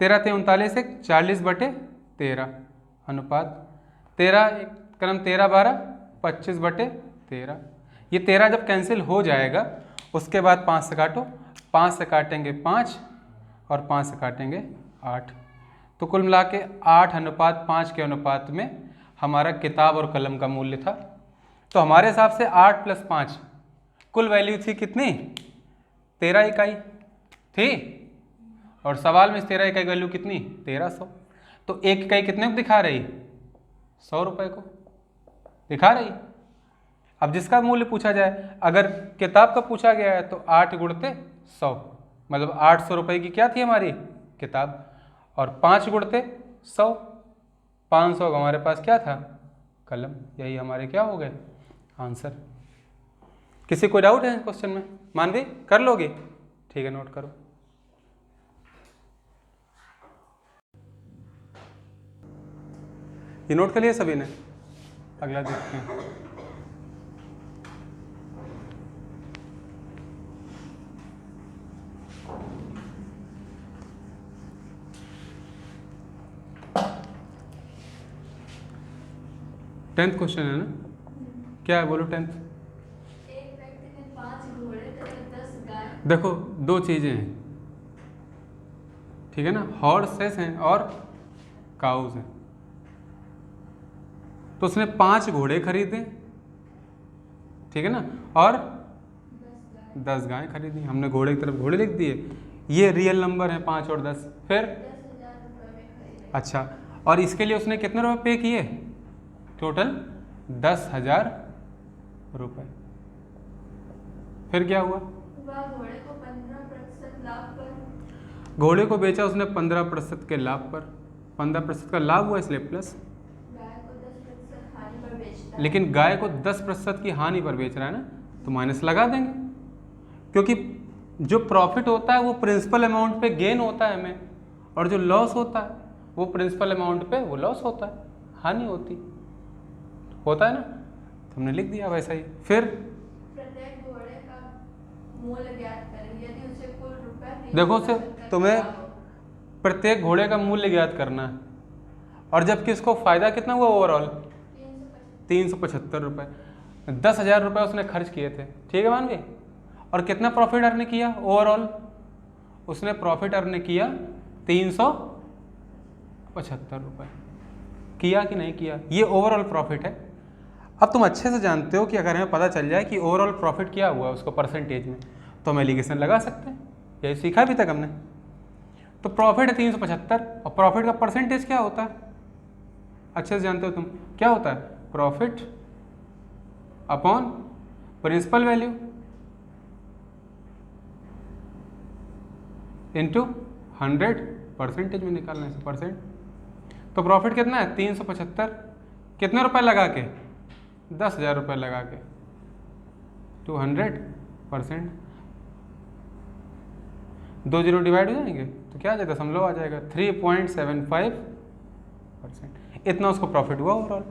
13×3 = 39, 40/13 अनुपात 13 कलम 13/12 25/13। ये 13 जब कैंसिल हो जाएगा उसके बाद 5 से काटो, 5 से काटेंगे 5 और 5 से काटेंगे 8, तो कुल मिला के 8:5 के अनुपात में हमारा किताब और कलम का मूल्य था। तो हमारे हिसाब से 8 + 5 कुल वैल्यू थी कितनी, 13 इकाई थी, और सवाल में इस 13 इकाई वैल्यू कितनी, 1300। तो 1 इकाई कितने को दिखा रही, 100 रुपये को दिखा रही। अब जिसका मूल्य पूछा जाए, अगर किताब का पूछा गया है तो 8 × 100, मतलब 800 रुपये की क्या थी हमारी किताब, और 5 गुणते 100, 500 का हमारे पास क्या था कलम। यही हमारे क्या हो गए आंसर। किसी को डाउट है क्वेश्चन में? मानवी कर लोगे? ठीक है, नोट करो। ये नोट कर लिया सभी ने? अगला देखते हैं। टेंथ क्वेश्चन है ना? क्या है बोलो? टेंथ। एक व्यक्ति ने 5 घोड़े तथा 10 गाय। देखो दो चीजें हैं, ठीक है ना, हॉर्सेस हैं और काउज हैं। तो उसने 5 घोड़े खरीदे, ठीक है ना, और 10 गायें खरीदी। हमने घोड़े की तरफ घोड़े लिख दिए। ये रियल नंबर है 5 और 10। फिर 10,000 रुपये में खरीदे। अच्छा, और इसके लिए उसने कितने रुपए पे किए? टोटल 10,000 रुपये। फिर क्या हुआ? वह घोड़े को 15% लाभ पर। घोड़े को बेचा उसने 15% के लाभ पर। 15% का लाभ हुआ इसलिए प्लस। गाय को 10% हानि पर बेचता है। लेकिन गाय को 10% की हानि पर बेच रहा है ना, तो माइनस लगा देंगे, क्योंकि जो प्रॉफिट होता है वो प्रिंसिपल अमाउंट पे गेन होता है हमें, और जो लॉस होता है वो प्रिंसिपल अमाउंट पे वो लॉस होता है, हानि होता है ना। तो हमने लिख दिया वैसा ही। फिर प्रत्येक घोड़े का मूल्य ज्ञात करें। यदि उसे कुल रुपए देखो उसे तुम्हें प्रत्येक घोड़े का मूल्य ज्ञात करना है, और जबकि इसको फायदा कितना हुआ ओवरऑल? 375 रुपये। 10,000 रुपये उसने खर्च किए थे, ठीक है मान गए। और कितना प्रॉफिट अर्न किया ओवरऑल? उसने प्रॉफिट अर्न किया 375 रुपये। किया कि नहीं किया? ये ओवरऑल प्रॉफिट है। अब तुम अच्छे से जानते हो कि अगर हमें पता चल जाए कि ओवरऑल प्रॉफिट क्या हुआ उसको परसेंटेज में, तो हम एलिगेशन लगा सकते हैं। यही सीखा अभी तक हमने। तो प्रॉफिट है 375, और प्रॉफिट का परसेंटेज क्या होता है? अच्छे से जानते हो तुम, क्या होता है? Profit upon principal value into 100, percentage में निकालना है परसेंट। तो प्रॉफिट कितना है? 375। कितने रुपए लगा के? 10,000 रुपये लगा के, 200%। 2 जीरो डिवाइड हो जाएंगे तो क्या आ जाएगा? दशमलव आ जाएगा। 3.75%। इतना उसको प्रॉफिट हुआ ओवरऑल।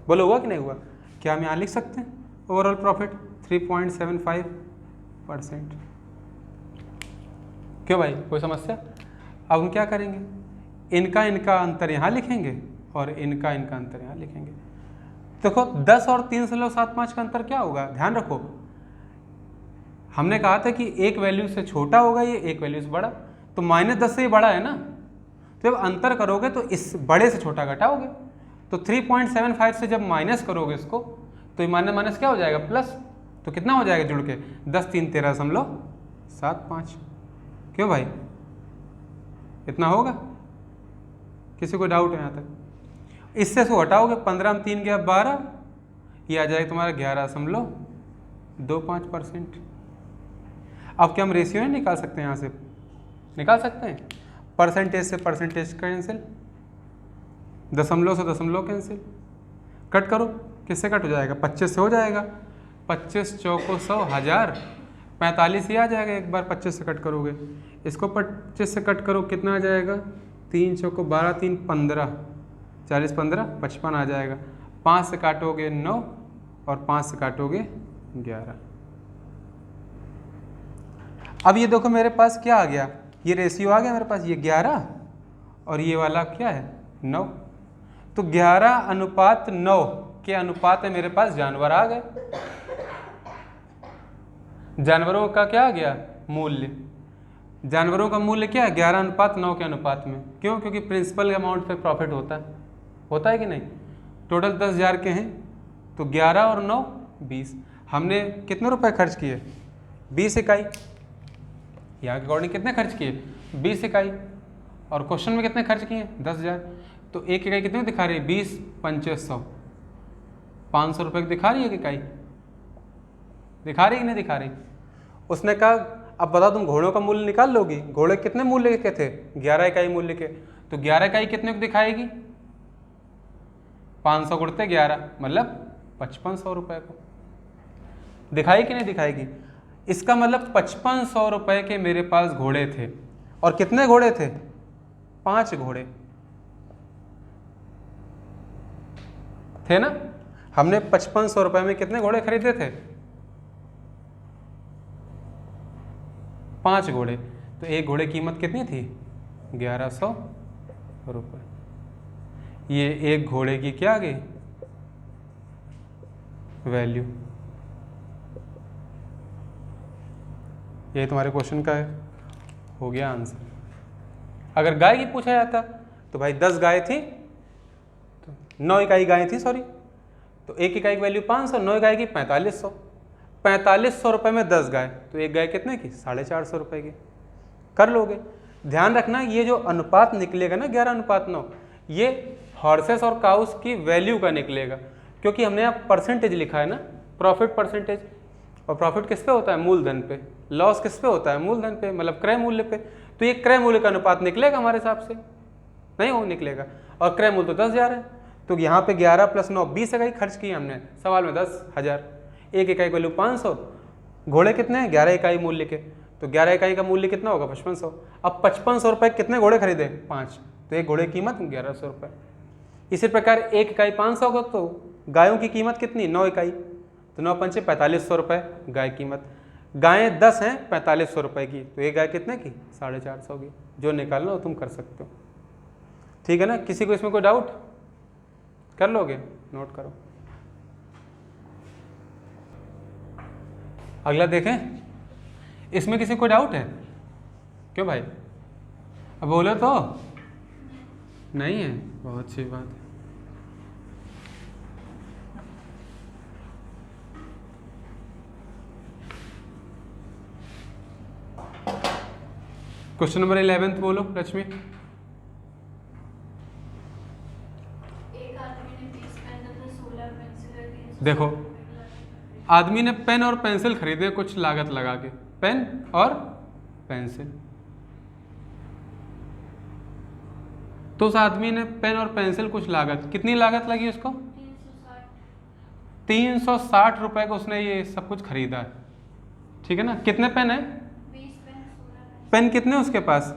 बोलो हुआ कि नहीं हुआ? क्या हम यहाँ लिख सकते हैं ओवरऑल प्रॉफिट 3.75%? क्यों भाई, कोई समस्या? अब हम क्या करेंगे? इनका अंतर यहाँ लिखेंगे और इनका अंतर यहाँ लिखेंगे। देखो 10 और 3.75 का अंतर क्या होगा? ध्यान रखो, हमने कहा था कि एक वैल्यू से छोटा होगा ये, एक वैल्यू से बड़ा। तो -10 से ही बड़ा है ना, तो जब अंतर करोगे तो इस बड़े से छोटा घटाओगे। तो 3.75 से जब माइनस करोगे इसको, तो माइनस क्या हो जाएगा? प्लस। तो कितना हो जाएगा जुड़ के? 10 3 13.75। क्यों भाई, इतना होगा? किसी को डाउट है यहाँ तक? इससे इसको हटाओगे, 15 में 3 गया 12, ये आ जाएगा तुम्हारा 11.25%। अब क्या हम रेशियो नहीं निकाल सकते हैं? यहाँ से निकाल सकते हैं। परसेंटेज से परसेंटेज कैंसिल, दशमलव से दशमलव कैंसिल, कट करो, किससे कट हो जाएगा? 25 से हो जाएगा। 25 चौको 100, 1000, 45 ही आ जाएगा एक बार 25 से कट करोगे। इसको 25 से कट करो, कितना आ जाएगा? 3 चौको 12, 3 15, 40 15 55 आ जाएगा। 5 से काटोगे 9 और 5 से काटोगे 11। अब ये देखो मेरे पास क्या आ गया? ये रेशियो आ गया मेरे पास, ये 11 और ये वाला क्या है? 9। तो 11:9 के अनुपात में मेरे पास जानवर आ गए। जानवरों का क्या आ गया? मूल्य। जानवरों का मूल्य क्या है? 11:9 के अनुपात में। क्यों? क्योंकि प्रिंसिपल अमाउंट पे प्रॉफिट होता है कि नहीं? टोटल 10,000 के हैं, तो 11 और 9 20। हमने कितने रुपए खर्च किए? 20 इकाई। यहाँ के अकॉर्डिंग कितने खर्च किए? 20 इकाई। और क्वेश्चन में कितने खर्च किए? 10,000। तो एक इकाई कितने दिखा रही है? 20 पंचे 100, 500 रुपये की दिखा रही है एक इकाई? दिखा रही कि नहीं दिखा रही? उसने कहा अब बताओ तुम घोड़ों का मूल्य निकाल लोगी? घोड़े कितने मूल्य के थे? 11 इकाई मूल्य के। तो 11 इकाई कितने को दिखाएगी? 500 गुणते 11 मतलब 5500 रुपये को दिखाई कि नहीं दिखाएगी? इसका मतलब 5500 रुपये के मेरे पास घोड़े थे। और कितने घोड़े थे? 5 घोड़े थे ना। हमने 5500 रुपये में कितने घोड़े खरीदे थे? 5 घोड़े। तो एक घोड़े की कीमत कितनी थी? 1100 रुपये। ये एक घोड़े की क्या आ गई? वैल्यू। ये तुम्हारे क्वेश्चन का है, हो गया आंसर। अगर गाय की पूछा जाता तो भाई 10 गाय थी, तो 9 इकाई गाय थी, सॉरी, तो एक इकाई की वैल्यू 500, 9 इकाई की 4500। 4500 रुपये में 10 गाय, तो एक गाय कितने की? 450 रुपये की। कर लोगे। ध्यान रखना ये जो अनुपात निकलेगा ना 11:9, ये हॉर्सेस और काउस की वैल्यू का निकलेगा, क्योंकि हमने यहाँ परसेंटेज लिखा है ना, प्रॉफिट परसेंटेज। और प्रॉफिट किस पे होता है? मूलधन पे। लॉस किस पे होता है? मूलधन पे, मतलब क्रय मूल्य पे। तो ये क्रय मूल्य का अनुपात निकलेगा हमारे हिसाब से, नहीं वो निकलेगा। और क्रय मूल्य तो 10,000 है, तो यहाँ पे 11 + 9 20 इकाई खर्च की हमने, सवाल में 10,000। एक इकाई की वैल्यू 500, घोड़े कितने हैं? 11 इकाई मूल्य के, तो 11 इकाई का मूल्य कितना होगा? 5500। अब 5500 रुपये कितने घोड़े खरीदे? 5, तो एक घोड़े की कीमत 1100 रुपये। इसी प्रकार एक इकाई 500 को, तो गायों की कीमत कितनी? 9 इकाई, तो 9 पंचे 4500 रुपये गाय कीमत। गायें 10 हैं 4500 रुपये की, तो एक गाय कितने की? 450 की। जो निकालना हो तुम कर सकते हो, ठीक है ना। किसी को इसमें कोई डाउट? कर लोगे? नोट करो। अगला देखें, इसमें किसी को डाउट है? क्यों भाई? अब बोलो तो। नहीं है? बहुत अच्छी बात है। क्वेश्चन नंबर 11 बोलो लक्ष्मी। एक आदमी ने 20 पेन तथा 16 पेंसिल। देखो, आदमी ने पेन और पेंसिल खरीदे कुछ लागत लगा के, पेन और पेंसिल। तो उस आदमी ने पेन और पेंसिल कुछ लागत, कितनी लागत लगी उसको? 360 रुपए को उसने ये सब कुछ खरीदा है, ठीक है ना। कितने पेन है? 20 पेन 16 पेन कितने उसके पास?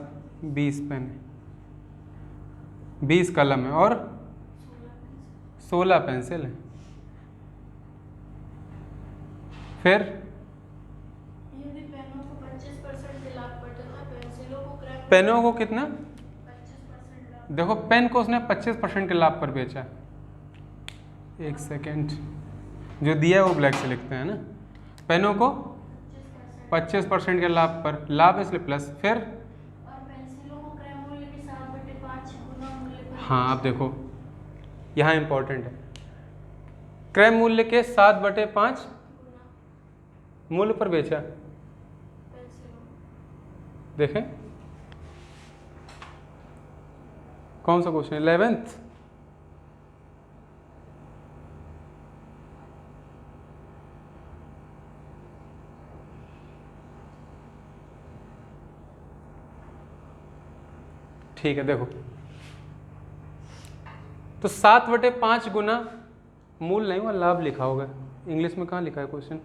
20 पेन है, 20 कलम है और 16 पेंसिल है। फिर यदि पेनों को 25% के लाभ पर तथा पेंसिलों को पेनों को कितना? 25% लाभ। देखो, पेन को उसने 25% के लाभ पर बेचा। एक सेकेंड, जो दिया है वो ब्लैक से लिखते हैं ना। पेनों को 25% के लाभ पर, लाभ इसलिए प्लस। फिर और पेंसिलों को क्रय मूल्य के 7/5 गुना मूल्य पर। हाँ, अब देखो यहाँ इंपॉर्टेंट है, क्रय मूल्य के 7/5 मूल्य पर बेचा। पेंसिलों देखें कौन सा क्वेश्चन? 11th। ठीक है, देखो तो 7/5 गुना मूल नहीं हुआ, लाभ लिखा होगा। इंग्लिश में कहाँ लिखा है क्वेश्चन?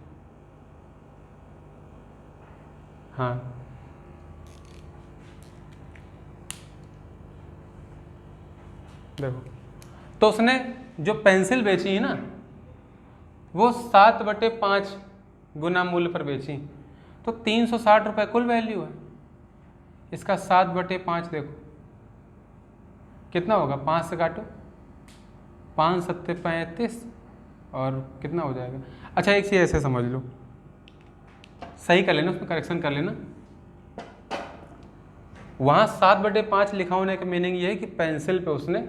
हाँ, देखो तो उसने जो पेंसिल बेची है ना, वो 7/5 गुना मूल्य पर बेची, तो 360 रुपये कुल वैल्यू है। इसका 7/5 देखो कितना होगा? 5 से काटो, 5 7 35 और कितना हो जाएगा? अच्छा, एक चीज़ ऐसे समझ लो, सही कर लेना, उसमें करेक्शन कर लेना। वहाँ 7/5 लिखा होने का मीनिंग ये है कि पेंसिल पे उसने,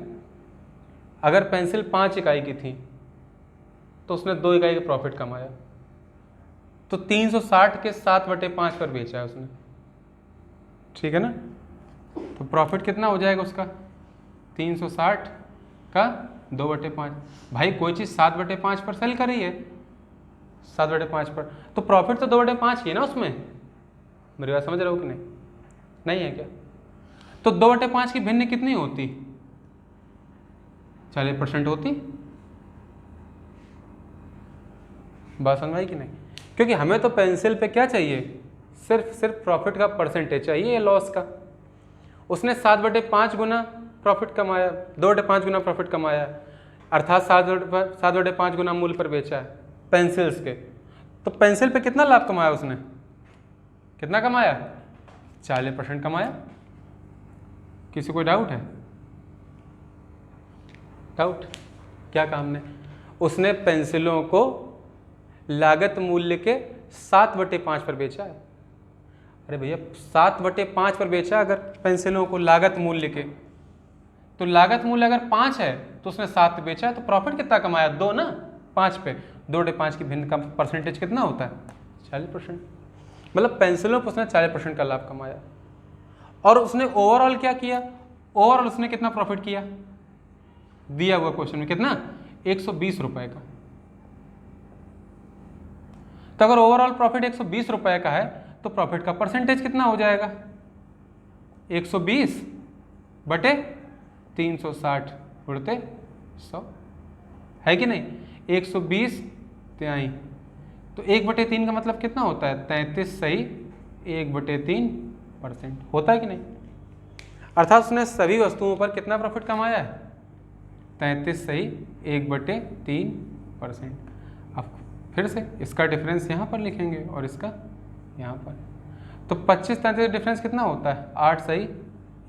अगर पेंसिल 5 इकाई की थी तो उसने 2 इकाई का प्रॉफिट कमाया, तो 360 के 7/5 पर बेचा है उसने, ठीक है ना। तो प्रॉफिट कितना हो जाएगा उसका? 360 का 2/5। भाई कोई चीज़ 7/5 पर सेल कर रही है, 7/5 पर, तो प्रॉफिट तो 2/5 ही है ना उसमें, मेरी बात समझ रहे हो कि नहीं? नहीं है क्या? तो 2/5 की भिन्न कितनी होती? 40% होती। बात समझ आई कि नहीं? क्योंकि हमें तो पेंसिल पे क्या चाहिए, सिर्फ प्रॉफिट का परसेंटेज चाहिए लॉस का। उसने 7/5 गुना प्रॉफिट कमाया, 2/5 गुना प्रॉफिट कमाया, अर्थात 7/5 गुना मूल्य पर बेचा है पेंसिल्स के। तो पेंसिल पे कितना लाभ कमाया उसने? कितना कमाया? 40% कमाया। किसी को डाउट है? डाउट? क्या कहा हमने? उसने पेंसिलों को लागत मूल्य के 7/5 पर बेचा है। अरे भैया 7/5 पर बेचा अगर पेंसिलों को लागत मूल्य के, तो लागत मूल्य अगर 5 है तो उसने 7 पे बेचा है, तो प्रॉफिट कितना कमाया? 2 ना, 5 पे 2/5 की भिन्न का परसेंटेज कितना होता है? 40%। मतलब पेंसिलों पर उसने 40% का लाभ कमाया। और उसने ओवरऑल क्या किया? ओवरऑल उसने कितना प्रॉफिट किया? दिया हुआ क्वेश्चन में कितना? 120 रुपए का। तो अगर ओवरऑल प्रॉफिट 120 रुपए का है तो प्रॉफिट का परसेंटेज कितना हो जाएगा? 120 बटे 360 उड़ते 100, है कि नहीं? 120 तिहाई, तो 1/3 का मतलब कितना होता है? 33 सही 1/3% होता है कि नहीं? अर्थात उसने सभी वस्तुओं पर कितना प्रॉफिट कमाया है? 33 सही 1/3%। अब फिर से इसका डिफरेंस यहाँ पर लिखेंगे और इसका यहाँ पर, तो 25-33 डिफरेंस कितना होता है? 8 सही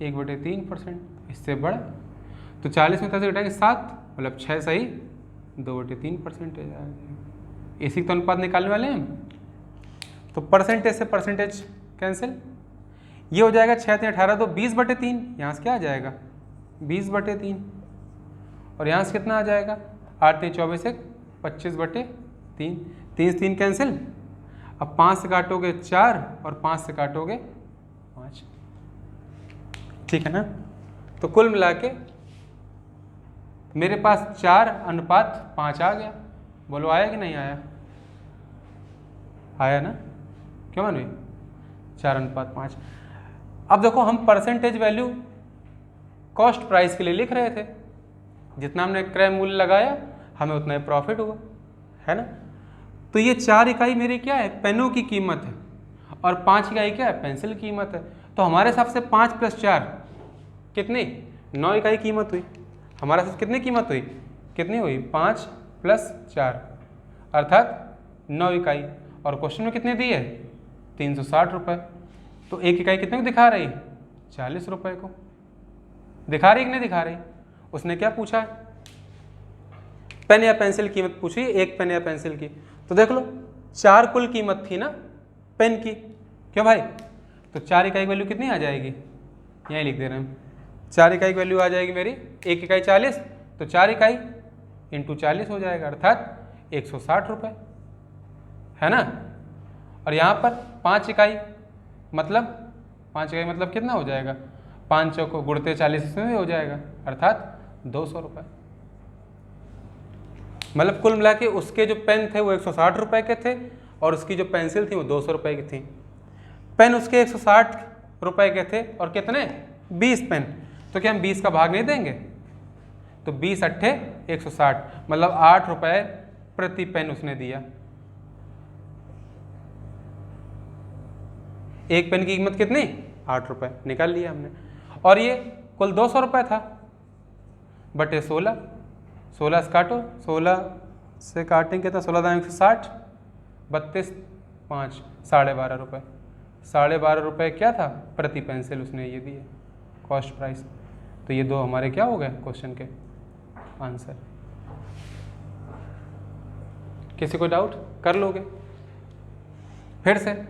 1/3%। इससे बड़ा तो 40 में 33 घटाएंगे 7, मतलब 6 सही 2/3%। इसी तो अनुपात निकालने वाले हैं हम। तो परसेंटेज से परसेंटेज कैंसिल, ये हो जाएगा 6 3 18, तो 20/3। यहाँ से क्या आ जाएगा? 20/3। और यहाँ से कितना आ जाएगा? 8 3 24 1 25/3। 3 से 3 कैंसिल। अब 5 से काटोगे 4 और 5 से काटोगे 5, ठीक है ना? तो कुल मिला के मेरे पास 4:5 आ गया। बोलो आया कि नहीं आया? आया ना? क्यों मानवी? 4:5। अब देखो हम परसेंटेज वैल्यू कॉस्ट प्राइस के लिए लिख रहे थे, जितना हमने क्रय मूल्य लगाया हमें उतना ही प्रॉफिट हुआ, है ना? तो ये 4 इकाई मेरी क्या है? पेनों की कीमत है, और 5 इकाई क्या है? पेंसिल की कीमत है। तो हमारे हिसाब से 5 + 4 कितनी? 9 इकाई कीमत हुई। हमारे हिसाब से कितनी कीमत हुई? कितनी हुई? 5 + 4 अर्थात 9 इकाई। और क्वेश्चन में कितने दी है? 360 रुपये। तो एक इकाई कितने को दिखा रही? 40 रुपये को दिखा रही कि नहीं दिखा रही? उसने क्या पूछा? पेन या पेंसिल कीमत पूछी, एक पेन या पेंसिल की। तो देख लो 4 कुल कीमत थी ना पेन की, क्यों भाई? तो 4 इकाई वैल्यू कितनी आ जाएगी? यहीं लिख दे रहे हैं हम। 4 इकाई वैल्यू आ जाएगी मेरी, एक इकाई 40, तो 4 इकाई × 40 हो जाएगा, अर्थात 160 रुपये, है ना? और यहाँ पर 5 इकाई मतलब 5 इकाई मतलब कितना हो जाएगा? 5 को गुणते 40 में भी हो जाएगा, अर्थात 200 रुपये। मतलब कुल मिला के उसके जो पेन थे वो 160 रुपये के थे, और उसकी जो पेंसिल थी वो 200 रुपये की थी। पेन उसके 160 रुपये के थे, और कितने? 20 पेन। तो क्या हम 20 का भाग नहीं देंगे? तो 20 × 8 = 160, मतलब 8 रुपये प्रति पेन उसने दिया। एक पेन की कीमत कितनी? 8 रुपये, निकाल लिया हमने। और ये कुल 200 रुपये था, बटे 16, 16 से काटो, 16 से काटेंगे तो 16 दाम 160, 32 5 12.5 रुपये। 12.5 रुपये क्या था? प्रति पेंसिल उसने ये दिए कॉस्ट प्राइस। तो ये दो हमारे क्या हो गए क्वेश्चन के आंसर। किसी को डाउट? कर लोगे? फिर से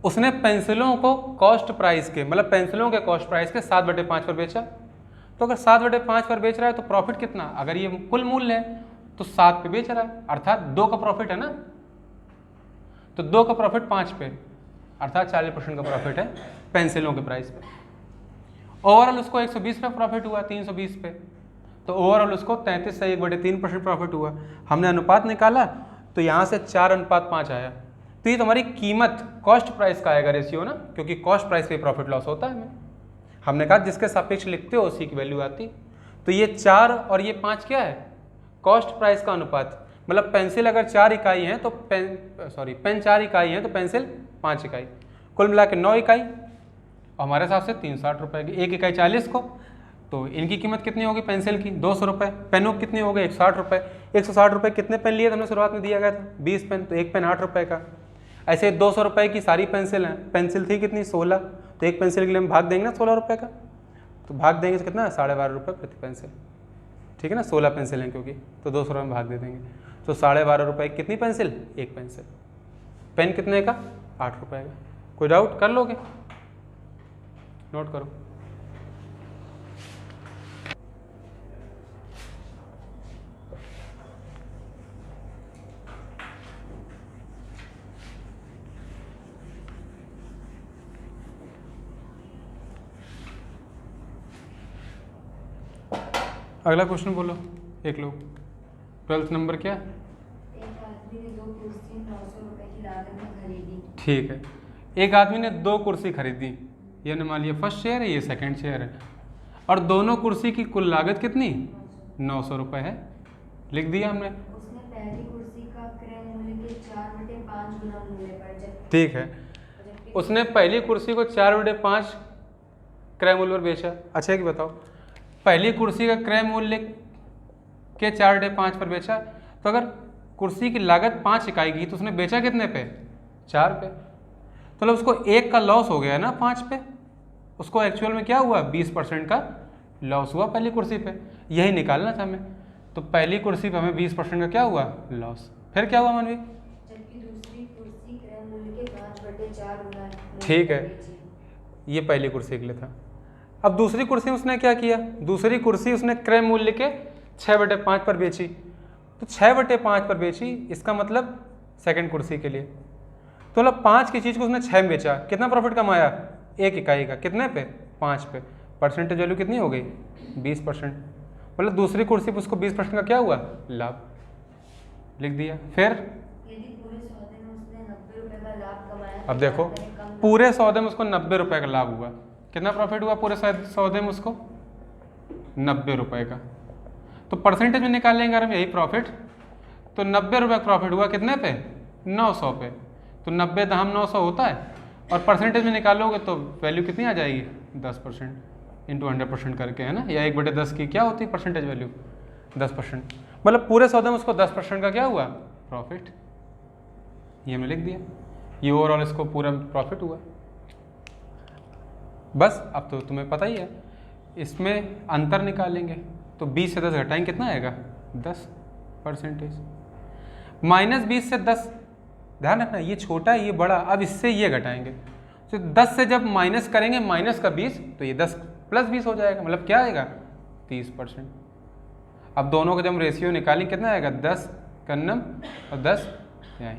उसने पेंसिलों को कॉस्ट प्राइस के, मतलब पेंसिलों के कॉस्ट प्राइस के 7/5 पर बेचा। तो अगर 7/5 पर बेच रहा है तो प्रॉफिट कितना? अगर ये कुल मूल्य है तो 7 पे बेच रहा है, अर्थात 2 का प्रॉफिट है ना, तो 2 का प्रॉफिट 5 पे, अर्थात 40% का प्रॉफिट है पेंसिलों के प्राइस पे। ओवरऑल उसको 120 पे प्रॉफिट हुआ 320 पे, तो ओवरऑल उसको 33 से 1/3% प्रॉफिट हुआ। हमने अनुपात निकाला तो यहाँ से 4:5 आया, तो ये तुम्हारी कीमत कॉस्ट प्राइस का आएगा रेशियो ना, क्योंकि कॉस्ट प्राइस पे प्रॉफिट लॉस होता है। हमने कहा जिसके सापेक्ष लिखते हो उसी की वैल्यू आती। तो ये 4 और ये 5 क्या है? कॉस्ट प्राइस का अनुपात। मतलब पेंसिल अगर 4 इकाई है तो पेन 4 इकाई है तो पेंसिल 5 इकाई, कुल मिला के 9 इकाई। और हमारे हिसाब से 360 रुपये की, 1 इकाई 40 को, तो इनकी कीमत कितनी होगी पेंसिल की? 200 रुपये। पेनों की कितनी हो गई? 160 रुपये। 160 रुपये कितने पेन लिए थे हमने शुरुआत में दिया गया था? 20 पेन, तो एक पेन 8 रुपये का। ऐसे 200 रुपये की सारी पेंसिल हैं। पेंसिल थी कितनी? 16, तो एक पेंसिल के लिए हम भाग देंगे ना 16 रुपये का, तो भाग देंगे तो कितना? 12.5 रुपये प्रति पेंसिल, ठीक है ना। 16 पेंसिल हैं क्योंकि, तो 200 रुपये में भाग दे देंगे, तो 12.5 रुपये कितनी पेंसिल? एक पेंसिल। पेन कितने का? 8 रुपये का। कोई डाउट? कर लोगे? नोट करो। अगला क्वेश्चन बोलो एक लोग। 12th नंबर क्या? एक आदमी ने 2 कुर्सी 900 रुपए की लागत में खरीदी। ठीक है, एक आदमी ने 2 कुर्सी खरीदी, ये मान लिया फर्स्ट शेयर है, ये सेकंड शेयर है, और दोनों कुर्सी की कुल लागत कितनी? 900 रुपये है। लिख दिया हमने। उसने पहली कुर्सी का क्रय मूल्य के 4/5 गुना मूल्य पर ठीक है, उसने पहली कुर्सी को 4/5 क्रय मूल्य पर बेचा। अच्छा कि बताओ, पहली कुर्सी का क्रय मूल्य के 4/5 पर बेचा, तो अगर कुर्सी की लागत 5 इकाई की तो उसने बेचा कितने पे? 4 पे। तो मतलब उसको 1 का लॉस हो गया ना 5 पे। उसको एक्चुअल में क्या हुआ? 20% का लॉस हुआ पहली कुर्सी पे। यही निकालना था हमें। तो पहली कुर्सी पे हमें 20% का क्या हुआ? लॉस। फिर क्या हुआ मानवी? जबकि दूसरी कुर्सी क्रय मूल्य के 5/4 गुना मूल्य ठीक पर है, बेची। ये पहली कुर्सी के लिए था। अब दूसरी कुर्सी उसने क्या किया? दूसरी कुर्सी उसने क्रय मूल्य के 6/5 पर बेची। तो 6/5 पर बेची, इसका मतलब सेकंड कुर्सी के लिए। तो मतलब 5 की चीज़ को उसने 6 में बेचा, कितना प्रॉफिट कमाया? 1 इकाई का। कितने पे? 5 पे। परसेंटेज वैल्यू कितनी हो गई? 20%। मतलब दूसरी कुर्सी पर उसको 20% का क्या हुआ? लाभ। लिख दिया। फिर यदि पूरे सौदे में उसने 90 रुपए का लाभ कमाया, अब देखो, पूरे सौदे में उसको 90 रुपये का लाभ हुआ। कितना प्रॉफिट हुआ पूरे सौदे में उसको? 90 रुपये का। तो परसेंटेज में निकालेंगे अगर हम यही प्रॉफिट, तो 90 रुपये का प्रॉफिट हुआ कितने पे? 900 पे। तो 90 दहम 900 होता है, और परसेंटेज में निकालोगे तो वैल्यू कितनी आ जाएगी? 10% इंटू 100% करके, है ना, या 1/10 की क्या होती है परसेंटेज वैल्यू? 10%। मतलब पूरे सौदे में उसको 10% का क्या हुआ? प्रॉफिट। ये हमने लिख दिया। ये ओवरऑल इसको पूरा प्रॉफिट हुआ। बस अब तो तुम्हें पता ही है, इसमें अंतर निकालेंगे तो 20 से 10 घटाएंगे, कितना आएगा? 10%। -20 से 10, ध्यान रखना ये छोटा है ये बड़ा, अब इससे ये घटाएंगे, तो 10 से जब माइनस करेंगे माइनस का 20, तो ये 10 + 20 हो जाएगा, मतलब क्या आएगा? 30%। अब दोनों का जब हम रेशियो निकालेंगे कितना आएगा? 10 कन्नम और 10 यहाँ,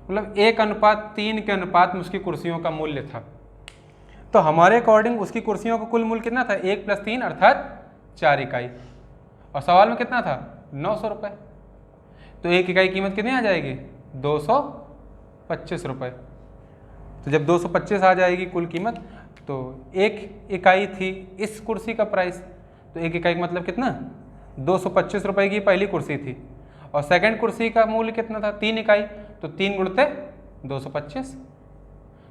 मतलब 1:3 के अनुपात में उसकी कुर्सियों का मूल्य था। तो हमारे अकॉर्डिंग उसकी कुर्सियों का कुल मूल्य कितना था? 1 + 3 अर्थात 4 इकाई, और सवाल में कितना था? 900 रुपये। तो 1 इकाई कीमत कितनी आ जाएगी? 225 रुपये। तो जब 225 आ जाएगी कुल कीमत, तो 1 इकाई थी इस कुर्सी का प्राइस, तो 1 इकाई का मतलब कितना? 225 रुपये की पहली कुर्सी थी, और सेकंड कुर्सी का मूल्य कितना था? 3 इकाई, तो 3 × 225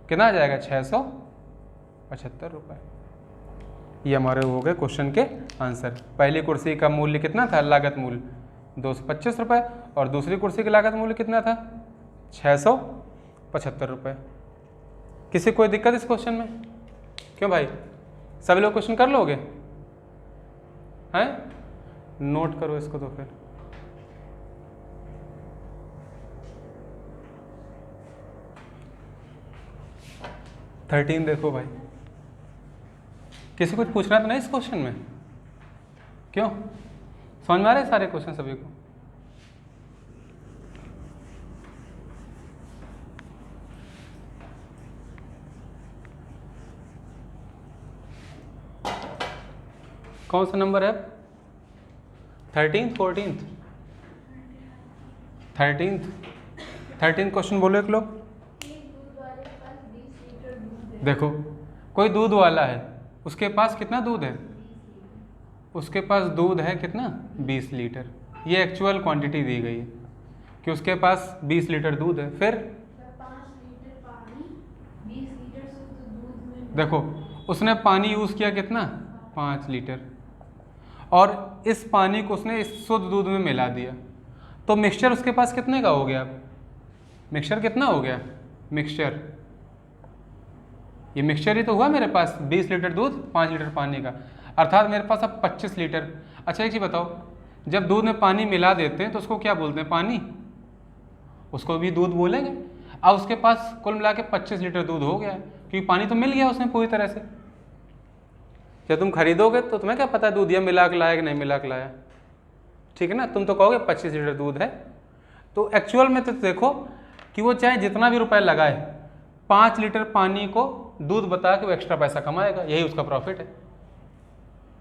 कितना आ जाएगा? 675 रुपये। ये हमारे हो गए क्वेश्चन के आंसर। पहली कुर्सी का मूल्य कितना था? लागत मूल्य 225 रुपये, और दूसरी कुर्सी की लागत मूल्य कितना था? 675 रुपये। किसी कोई दिक्कत इस क्वेश्चन में? क्यों भाई, सभी लोग क्वेश्चन कर लोगे? हैं? नोट करो इसको। तो फिर थर्टीन देखो भाई, किसी कुछ पूछना तो नहीं इस क्वेश्चन में? क्यों, समझ में आ रहे सारे क्वेश्चन सभी को? कौन सा नंबर है? 13th 14th 13th क्वेश्चन बोलो एक लोग। 20 लीटर दूध है। देखो कोई दूध वाला है, उसके पास कितना दूध है? उसके पास दूध है कितना? 20 लीटर। ये एक्चुअल क्वांटिटी दी गई है कि उसके पास 20 लीटर दूध है। फिर 5 लीटर पानी 20 लीटर शुद्ध दूध में। देखो उसने पानी यूज़ किया कितना? 5 लीटर, और इस पानी को उसने इस शुद्ध दूध में मिला दिया, तो मिक्सचर उसके पास कितने का हो गया? मिक्सचर कितना हो गया? मिक्सचर, ये मिक्सचर ही तो हुआ मेरे पास, 20 लीटर दूध 5 लीटर पानी का, अर्थात मेरे पास अब 25 लीटर। अच्छा एक चीज़ बताओ, जब दूध में पानी मिला देते हैं तो उसको क्या बोलते हैं? पानी, उसको भी दूध बोलेंगे। अब उसके पास कुल मिला के 25 लीटर दूध हो गया है, क्योंकि पानी तो मिल गया उसमें पूरी तरह से। जब तुम खरीदोगे तो तुम्हें क्या पता दूध ये मिला के लाया कि नहीं मिला के लाया, ठीक है ना? तुम तो कहोगे 25 लीटर दूध है, तो एक्चुअल में तो देखो कि वो चाहे जितना भी रुपए लगाए, 5 लीटर पानी को दूध बता के वो एक्स्ट्रा पैसा कमाएगा, यही उसका प्रॉफिट है।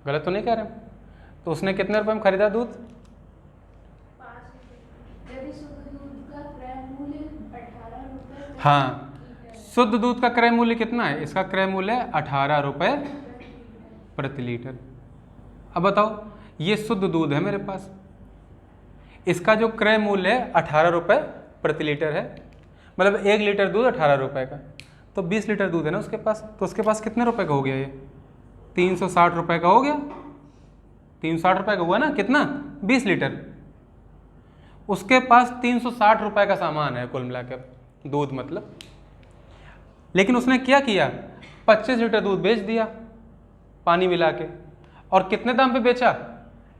गलत तो नहीं कह रहे? तो उसने कितने रुपए में खरीदा दूध? 5 लीटर। यदि शुद्ध दूध का क्रय मूल्य 18 रुपये हाँ, शुद्ध दूध का क्रय मूल्य कितना है? इसका क्रय मूल्य है 18 रुपये प्रति लीटर। अब बताओ, ये शुद्ध दूध है मेरे पास, इसका जो क्रय मूल्य है 18 रुपये प्रति लीटर है, मतलब 1 लीटर दूध 18 रुपये का, तो 20 लीटर दूध है ना उसके पास, तो उसके पास कितने रुपए का हो गया? ये 360 रुपये का हो गया। 360 रुपये का हुआ ना, कितना? 20 लीटर। उसके पास 360 रुपये का सामान है कुल मिलाकर, दूध मतलब। लेकिन उसने क्या किया? 25 लीटर दूध बेच दिया पानी मिला के, और कितने दाम पे बेचा?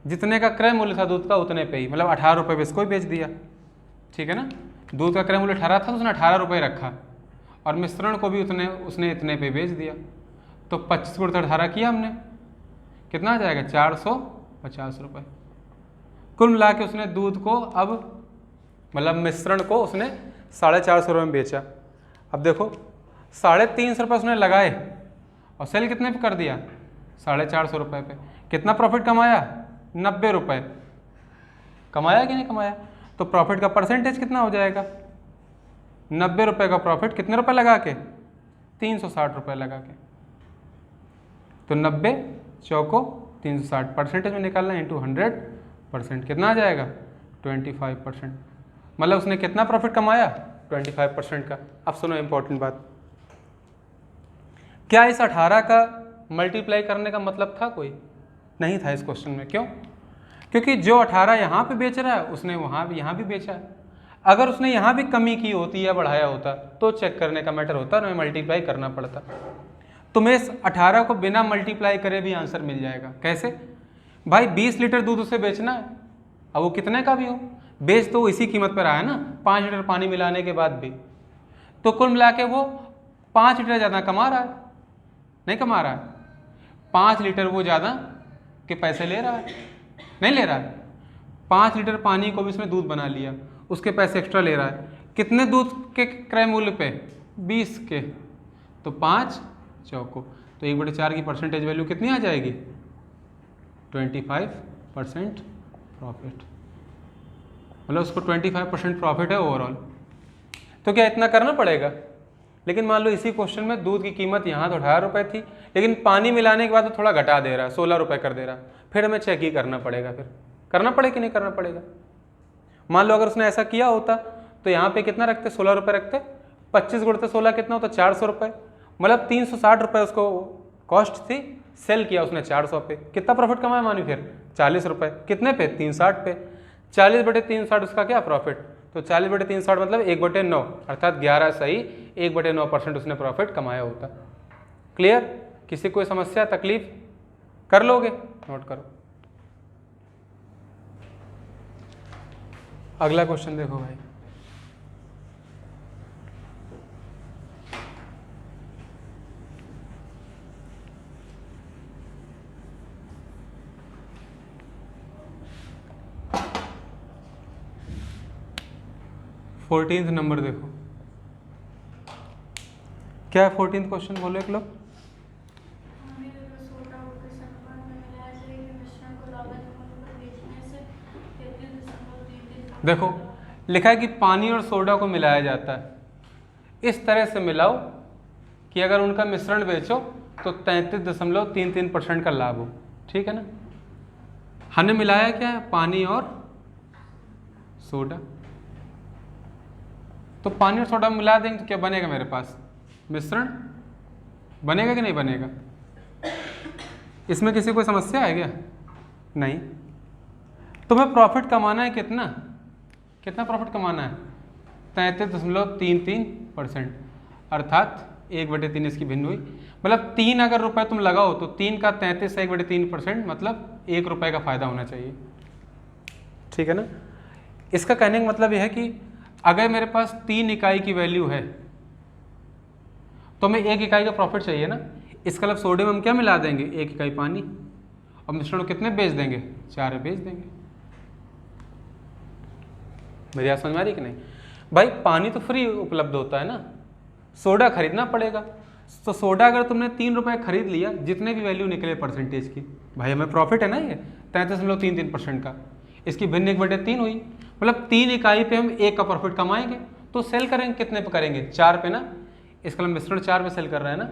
जितने का क्रय मूल्य था दूध का उतने पे ही, मतलब 18 रुपये पे इसको ही बेच दिया, ठीक है ना? दूध का क्रय मूल्य 18 था तो उसने 18 रुपये रखा, और मिश्रण को भी उसने इतने पे बेच दिया, तो 25 गुणा 18 किया हमने, कितना आ जाएगा? 450 रुपये। कुल मिला के उसने दूध को अब मतलब मिश्रण को उसने 450 रुपये में बेचा। अब देखो 350 रुपये उसने लगाए और सेल कितने पे कर दिया? 450 रुपये पे। कितना प्रॉफिट कमाया? 90 रुपये। कमाया कि नहीं कमाया? तो प्रॉफिट का परसेंटेज कितना हो जाएगा? 90 रुपये का प्रॉफिट कितने रुपए लगा के? 360 रुपये लगा के। तो 90 चौको 360 परसेंटेज में निकालना इंटू 100%, कितना आ जाएगा? 25%। मतलब उसने कितना प्रॉफिट कमाया? 25% का। अब सुनो इंपॉर्टेंट बात, क्या इस 18 का मल्टीप्लाई करने का मतलब था कोई? नहीं था इस क्वेश्चन में। क्यों? क्योंकि जो 18 यहाँ पे बेच रहा है उसने वहाँ भी यहाँ भी बेचा है। अगर उसने यहाँ भी कमी की होती या बढ़ाया होता तो चेक करने का मैटर होता, और मल्टीप्लाई करना पड़ता। तुम्हें इस 18 को बिना मल्टीप्लाई करे भी आंसर मिल जाएगा। कैसे भाई? 20 लीटर दूध उसे बेचना है, अब वो कितने का भी हो, बेच तो इसी कीमत पर आया ना, 5 लीटर पानी मिलाने के बाद भी, तो कुल मिला के वो 5 लीटर ज़्यादा कमा रहा है, नहीं कमा रहा है? 5 लीटर वो ज़्यादा के पैसे ले रहा है, नहीं ले रहा है? 5 लीटर पानी को भी उसने दूध बना लिया, उसके पैसे एक्स्ट्रा ले रहा है। कितने दूध के क्रय मूल्य पे? 20 के, तो 5 चौको, तो 1/4 की परसेंटेज वैल्यू कितनी आ जाएगी? 25% प्रॉफिट। मतलब उसको 25% प्रॉफिट है ओवरऑल। तो क्या इतना करना पड़ेगा? लेकिन मान लो इसी क्वेश्चन में दूध की कीमत यहाँ तो 18 रुपये थी, लेकिन पानी मिलाने के बाद तो थोड़ा घटा दे रहा है, 16 रुपये कर दे रहा है, फिर हमें चेक ही करना पड़ेगा। फिर करना पड़ेगा कि नहीं करना पड़ेगा? मान लो अगर उसने ऐसा किया होता तो यहाँ पे कितना रखते? 16 रुपये रखते, 25 गुणते 16 कितना होता? 400 रुपये। मतलब 360 रुपये उसको कॉस्ट थी, सेल किया उसने 400 पे, कितना प्रॉफिट कमाया मानी? फिर 40 रुपये। कितने पे? 360 पे। 40/360 उसका क्या प्रॉफिट? तो 40/360 मतलब 1/9, अर्थात 11 सही 1/9% उसने प्रॉफिट कमाया होता। क्लियर? किसी कोई समस्या तकलीफ? कर लोगे? नोट करो। अगला क्वेश्चन देखो भाई, फोर्टीन्थ नंबर देखो, क्या है 14th क्वेश्चन? बोलो एक लोग। पानी और सोडा के संपर्क में मिलाया जाएगा, मिश्रण को लागत मूल्य पर बेचने से 33.33। देखो लिखा है कि पानी और सोडा को मिलाया जाता है, इस तरह से मिलाओ कि अगर उनका मिश्रण बेचो तो 33.33% का लाभ हो, ठीक है ना। हमने मिलाया क्या है, पानी और सोडा। तो पानी और सोडा मिला देंगे तो क्या बनेगा मेरे पास, मिश्रण बनेगा कि नहीं बनेगा। इसमें किसी को समस्या है क्या, नहीं। तुम्हें प्रॉफिट कमाना है कितना, कितना प्रॉफिट कमाना है, 33.33%, अर्थात 1/3 इसकी भिन्न हुई। मतलब 3 अगर रुपए तुम लगाओ तो 3 का 33 1/3%, मतलब 1 रुपए का फायदा होना चाहिए, ठीक है ना। इसका कहने का मतलब यह है कि अगर मेरे पास 3 इकाई की वैल्यू है तो हमें 1 इकाई का प्रॉफिट चाहिए ना। इसका मतलब सोडे में हम क्या मिला देंगे, 1 इकाई पानी, और मिश्रण को कितने बेच देंगे, 4 बेच देंगे। मेरी बात समझ में आ रही कि नहीं भाई। पानी तो फ्री उपलब्ध होता है ना, सोडा खरीदना पड़ेगा। तो सोडा अगर तुमने 3 रुपए खरीद लिया, जितने भी वैल्यू निकले परसेंटेज की, भाई हमें प्रॉफिट है ना ये 33.33% का, इसकी भिन्न 1/3 हुई। मतलब 3 इकाई पे हम 1 का प्रॉफिट कमाएंगे। तो सेल करेंगे कितने पे करेंगे, 4 पे ना। इसका मतलब मिश्रण 4 पे सेल कर रहा है ना।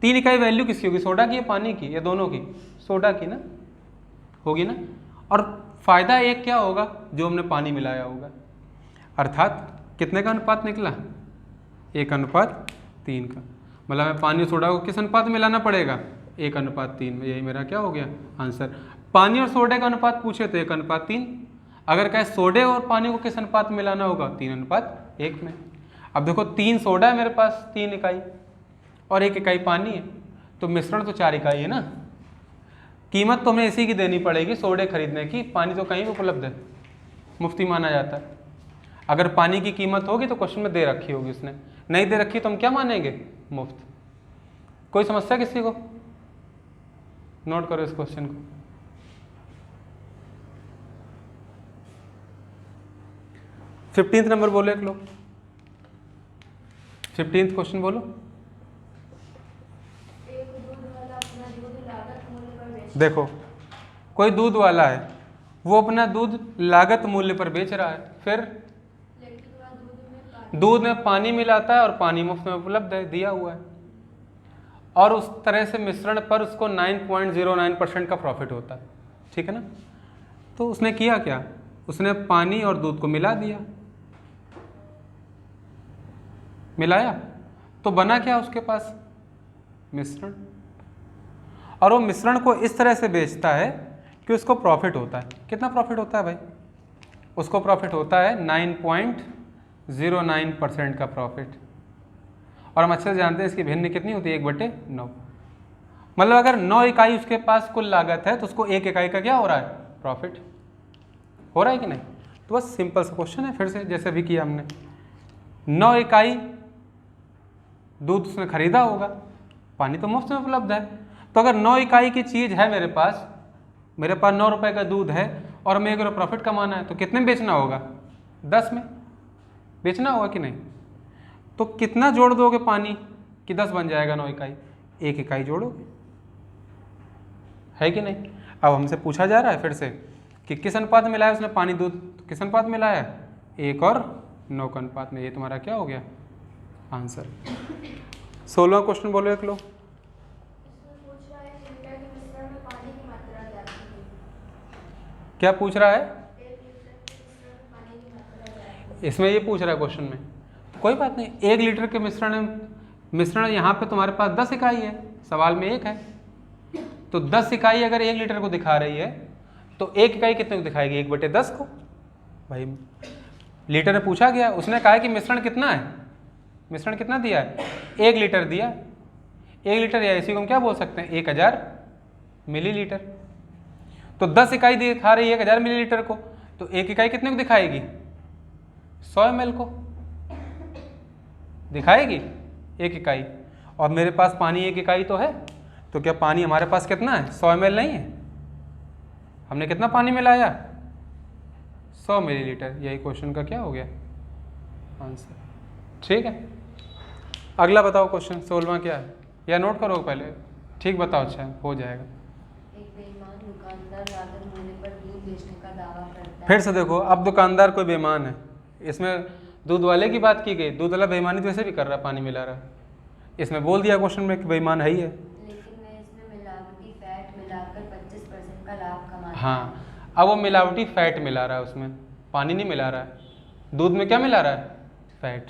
3 इकाई वैल्यू किसकी होगी, सोडा की या पानी की, या दोनों की, सोडा की ना होगी ना। और फायदा एक क्या होगा, जो हमने पानी मिलाया होगा, अर्थात कितने का अनुपात निकला, 1:3 का। मतलब हमें पानी और सोडा को किस अनुपात में मिलाना पड़ेगा, 1:3 में। यही मेरा क्या हो गया आंसर। पानी और सोडे का अनुपात पूछे तो 1:3, अगर कहे सोडे और पानी को किस अनुपात में मिलाना होगा, 3:1 में। अब देखो 3 सोडा है मेरे पास 3 इकाई, और 1 इकाई पानी है, तो मिश्रण तो 4 इकाई है ना। कीमत तो हमें इसी की देनी पड़ेगी सोडे खरीदने की, पानी तो कहीं भी उपलब्ध है, मुफ्ती माना जाता है। अगर पानी की कीमत होगी तो क्वेश्चन में दे रखी होगी उसने, नहीं दे रखी तो हम क्या मानेंगे, मुफ्त। कोई समस्या किसी को, नोट करो इस क्वेश्चन को। फिफ्टींथ नंबर बोलो एक लोग, 15th क्वेश्चन बोलो। एक दूध वाला अपना दूध लागत मूल्य पर बेच देखो कोई दूध वाला है, वो अपना दूध लागत मूल्य पर बेच रहा है, फिर लेकिन वह दूध में पानी मिलाता है और पानी मुफ्त में उपलब्ध है, दिया हुआ है, और उस तरह से मिश्रण पर उसको 9.09% का प्रॉफिट होता है, ठीक है ना। तो उसने किया क्या, उसने पानी और दूध को मिला दिया, मिलाया तो बना क्या उसके पास, मिश्रण। और वो मिश्रण को इस तरह से बेचता है कि उसको प्रॉफिट होता है। कितना प्रॉफिट होता है भाई, उसको प्रॉफिट होता है 9.09% का प्रॉफिट। और हम अच्छे से जानते हैं इसकी भिन्न कितनी होती है, 1/9। मतलब अगर 9 इकाई उसके पास कुल लागत है तो उसको 1 इकाई का क्या हो रहा है, प्रॉफिट हो रहा है कि नहीं। तो बस सिंपल सा क्वेश्चन है, फिर से जैसे भी किया हमने। 9 इकाई दूध उसने खरीदा होगा, पानी तो मुफ्त में उपलब्ध है। तो अगर 9 इकाई की चीज़ है मेरे पास 9 रुपए का दूध है और हमें 1 रुपये प्रॉफिट कमाना है, तो कितने में बेचना होगा, 10 में बेचना होगा कि नहीं। तो कितना जोड़ दोगे पानी कि 10 बन जाएगा 9 इकाई, 1 इकाई जोड़ोगे, है कि नहीं। अब हमसे पूछा जा रहा है फिर से कि किस अनुपात में मिलाया उसने पानी दूध, तो किस अनुपात में मिलाया, 1 और 9 का अनुपात में। ये तुम्हारा क्या हो गया आंसर। 16वां क्वेश्चन बोलो एक लोग। इसमें पूछ रहा है लीटर के मिश्रण में पानी की मात्रा क्या है। क्या पूछ रहा है, 1 लीटर के मिश्रण में पानी की मात्रा क्या है। इसमें ये पूछ रहा है क्वेश्चन में, तो कोई बात नहीं। 1 लीटर के मिश्रण यहाँ पे तुम्हारे पास 10 इकाई है, सवाल में 1 है, तो 10 इकाई अगर 1 लीटर को दिखा रही है तो 1 इकाई कितने को दिखाएगी, 1/10 को। भाई लीटर में पूछा गया, उसने कहा है कि मिश्रण कितना है, मिश्रण कितना दिया है, 1 लीटर दिया। 1 लीटर या इसी को हम क्या बोल सकते हैं, 1000 मिलीलीटर। तो 10 इकाई दिखा रही है 1000 मिलीलीटर को, तो 1 इकाई कितने को दिखाएगी, 100 ml को दिखाएगी, 1 इकाई। और मेरे पास पानी 1 इकाई तो है, तो क्या पानी हमारे पास कितना है, 100 ml नहीं है। हमने कितना पानी मिलाया, 100 मिलीलीटर। यही क्वेश्चन का क्या हो गया आंसर, ठीक है। अगला बताओ क्वेश्चन 16वां क्या है, या नोट करो पहले, ठीक बताओ, अच्छा हो जाएगा। एक बेईमान दुकानदार लागत मूल्य पर दूध बेचने का दावा करता है। फिर से देखो, अब दुकानदार कोई बेईमान है, इसमें दूध वाले की बात की गई, दूध वाला बेईमानी तो वैसे भी कर रहा है, पानी मिला रहा है। इसमें बोल दिया क्वेश्चन में कि भाई मान है ही है। लेकिन मैं इसमें मिलावटी फैट मिलाकर 25% का लाभ कमाता हाँ, अब वो मिलावटी फैट मिला रहा है, उसमें पानी नहीं मिला रहा है। दूध में क्या मिला रहा है? फैट।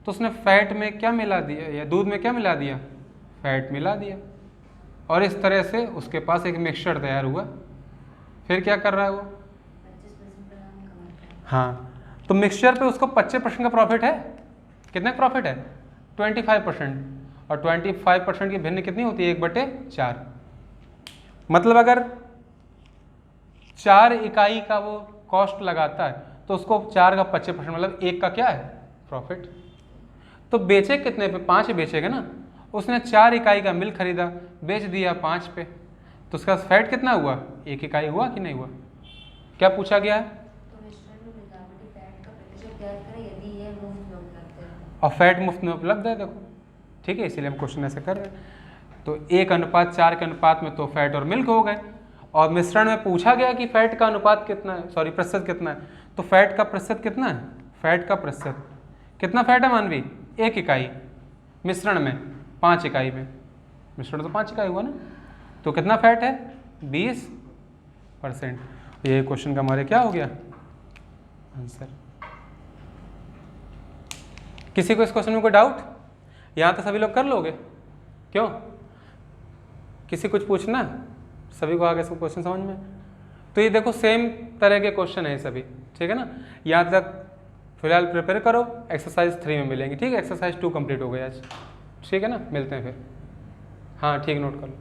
तो उसने फैट में क्या मिला दिया या दूध में क्या मिला दिया? फैट मिला दिया। और इस तरह से उसके पास एक मिक्सचर तैयार हुआ। फिर क्या कर रहा है वो? 25% का लाभ कमाता है। हाँ, तो मिक्सचर पे उसको 25% का प्रॉफिट है। कितना प्रॉफिट है? 25%। और 25% की भिन्न कितनी होती है? 1/4। मतलब अगर 4 इकाई का वो कॉस्ट लगाता है तो उसको 4 का 25% मतलब 1 का क्या है? प्रॉफिट। तो बेचे कितने पे? 5 बेचेगा ना। उसने 4 इकाई का मिल्क खरीदा, बेच दिया 5 पे, तो उसका फैट कितना हुआ? 1 इकाई हुआ कि नहीं हुआ? क्या पूछा गया है? तो मिश्रण में मिलावटी फैट का प्रतिशत ज्ञात करें यदि यह मुफ्त में उपलब्ध है। और फैट मुफ्त में उपलब्ध है, देखो ठीक है, इसीलिए हम क्वेश्चन ऐसे कर रहे हैं। तो 1:4 के अनुपात में तो फैट और मिल्क हो गए। और मिश्रण में पूछा गया कि फैट का अनुपात कितना है, सॉरी प्रतिशत कितना है, तो फैट का प्रतिशत कितना है? फैट का प्रतिशत कितना फैट है मानवी? 1 इकाई। मिश्रण में 5 इकाई में, मिश्रण तो 5 इकाई हुआ ना, तो कितना फैट है? 20%। ये क्वेश्चन का हमारे क्या हो गया आंसर। किसी को इस क्वेश्चन में कोई डाउट? यहाँ तो सभी लोग कर लोगे, क्यों? किसी कुछ पूछना? सभी को आगे सब क्वेश्चन समझ में? तो ये देखो सेम तरह के क्वेश्चन है सभी, ठीक है ना। यहाँ तक फिलहाल प्रिपेयर करो, एक्सरसाइज 3 में मिलेंगे, ठीक है। एक्सरसाइज 2 कंप्लीट हो गया आज, ठीक है ना। मिलते हैं फिर। हाँ ठीक, नोट कर लो।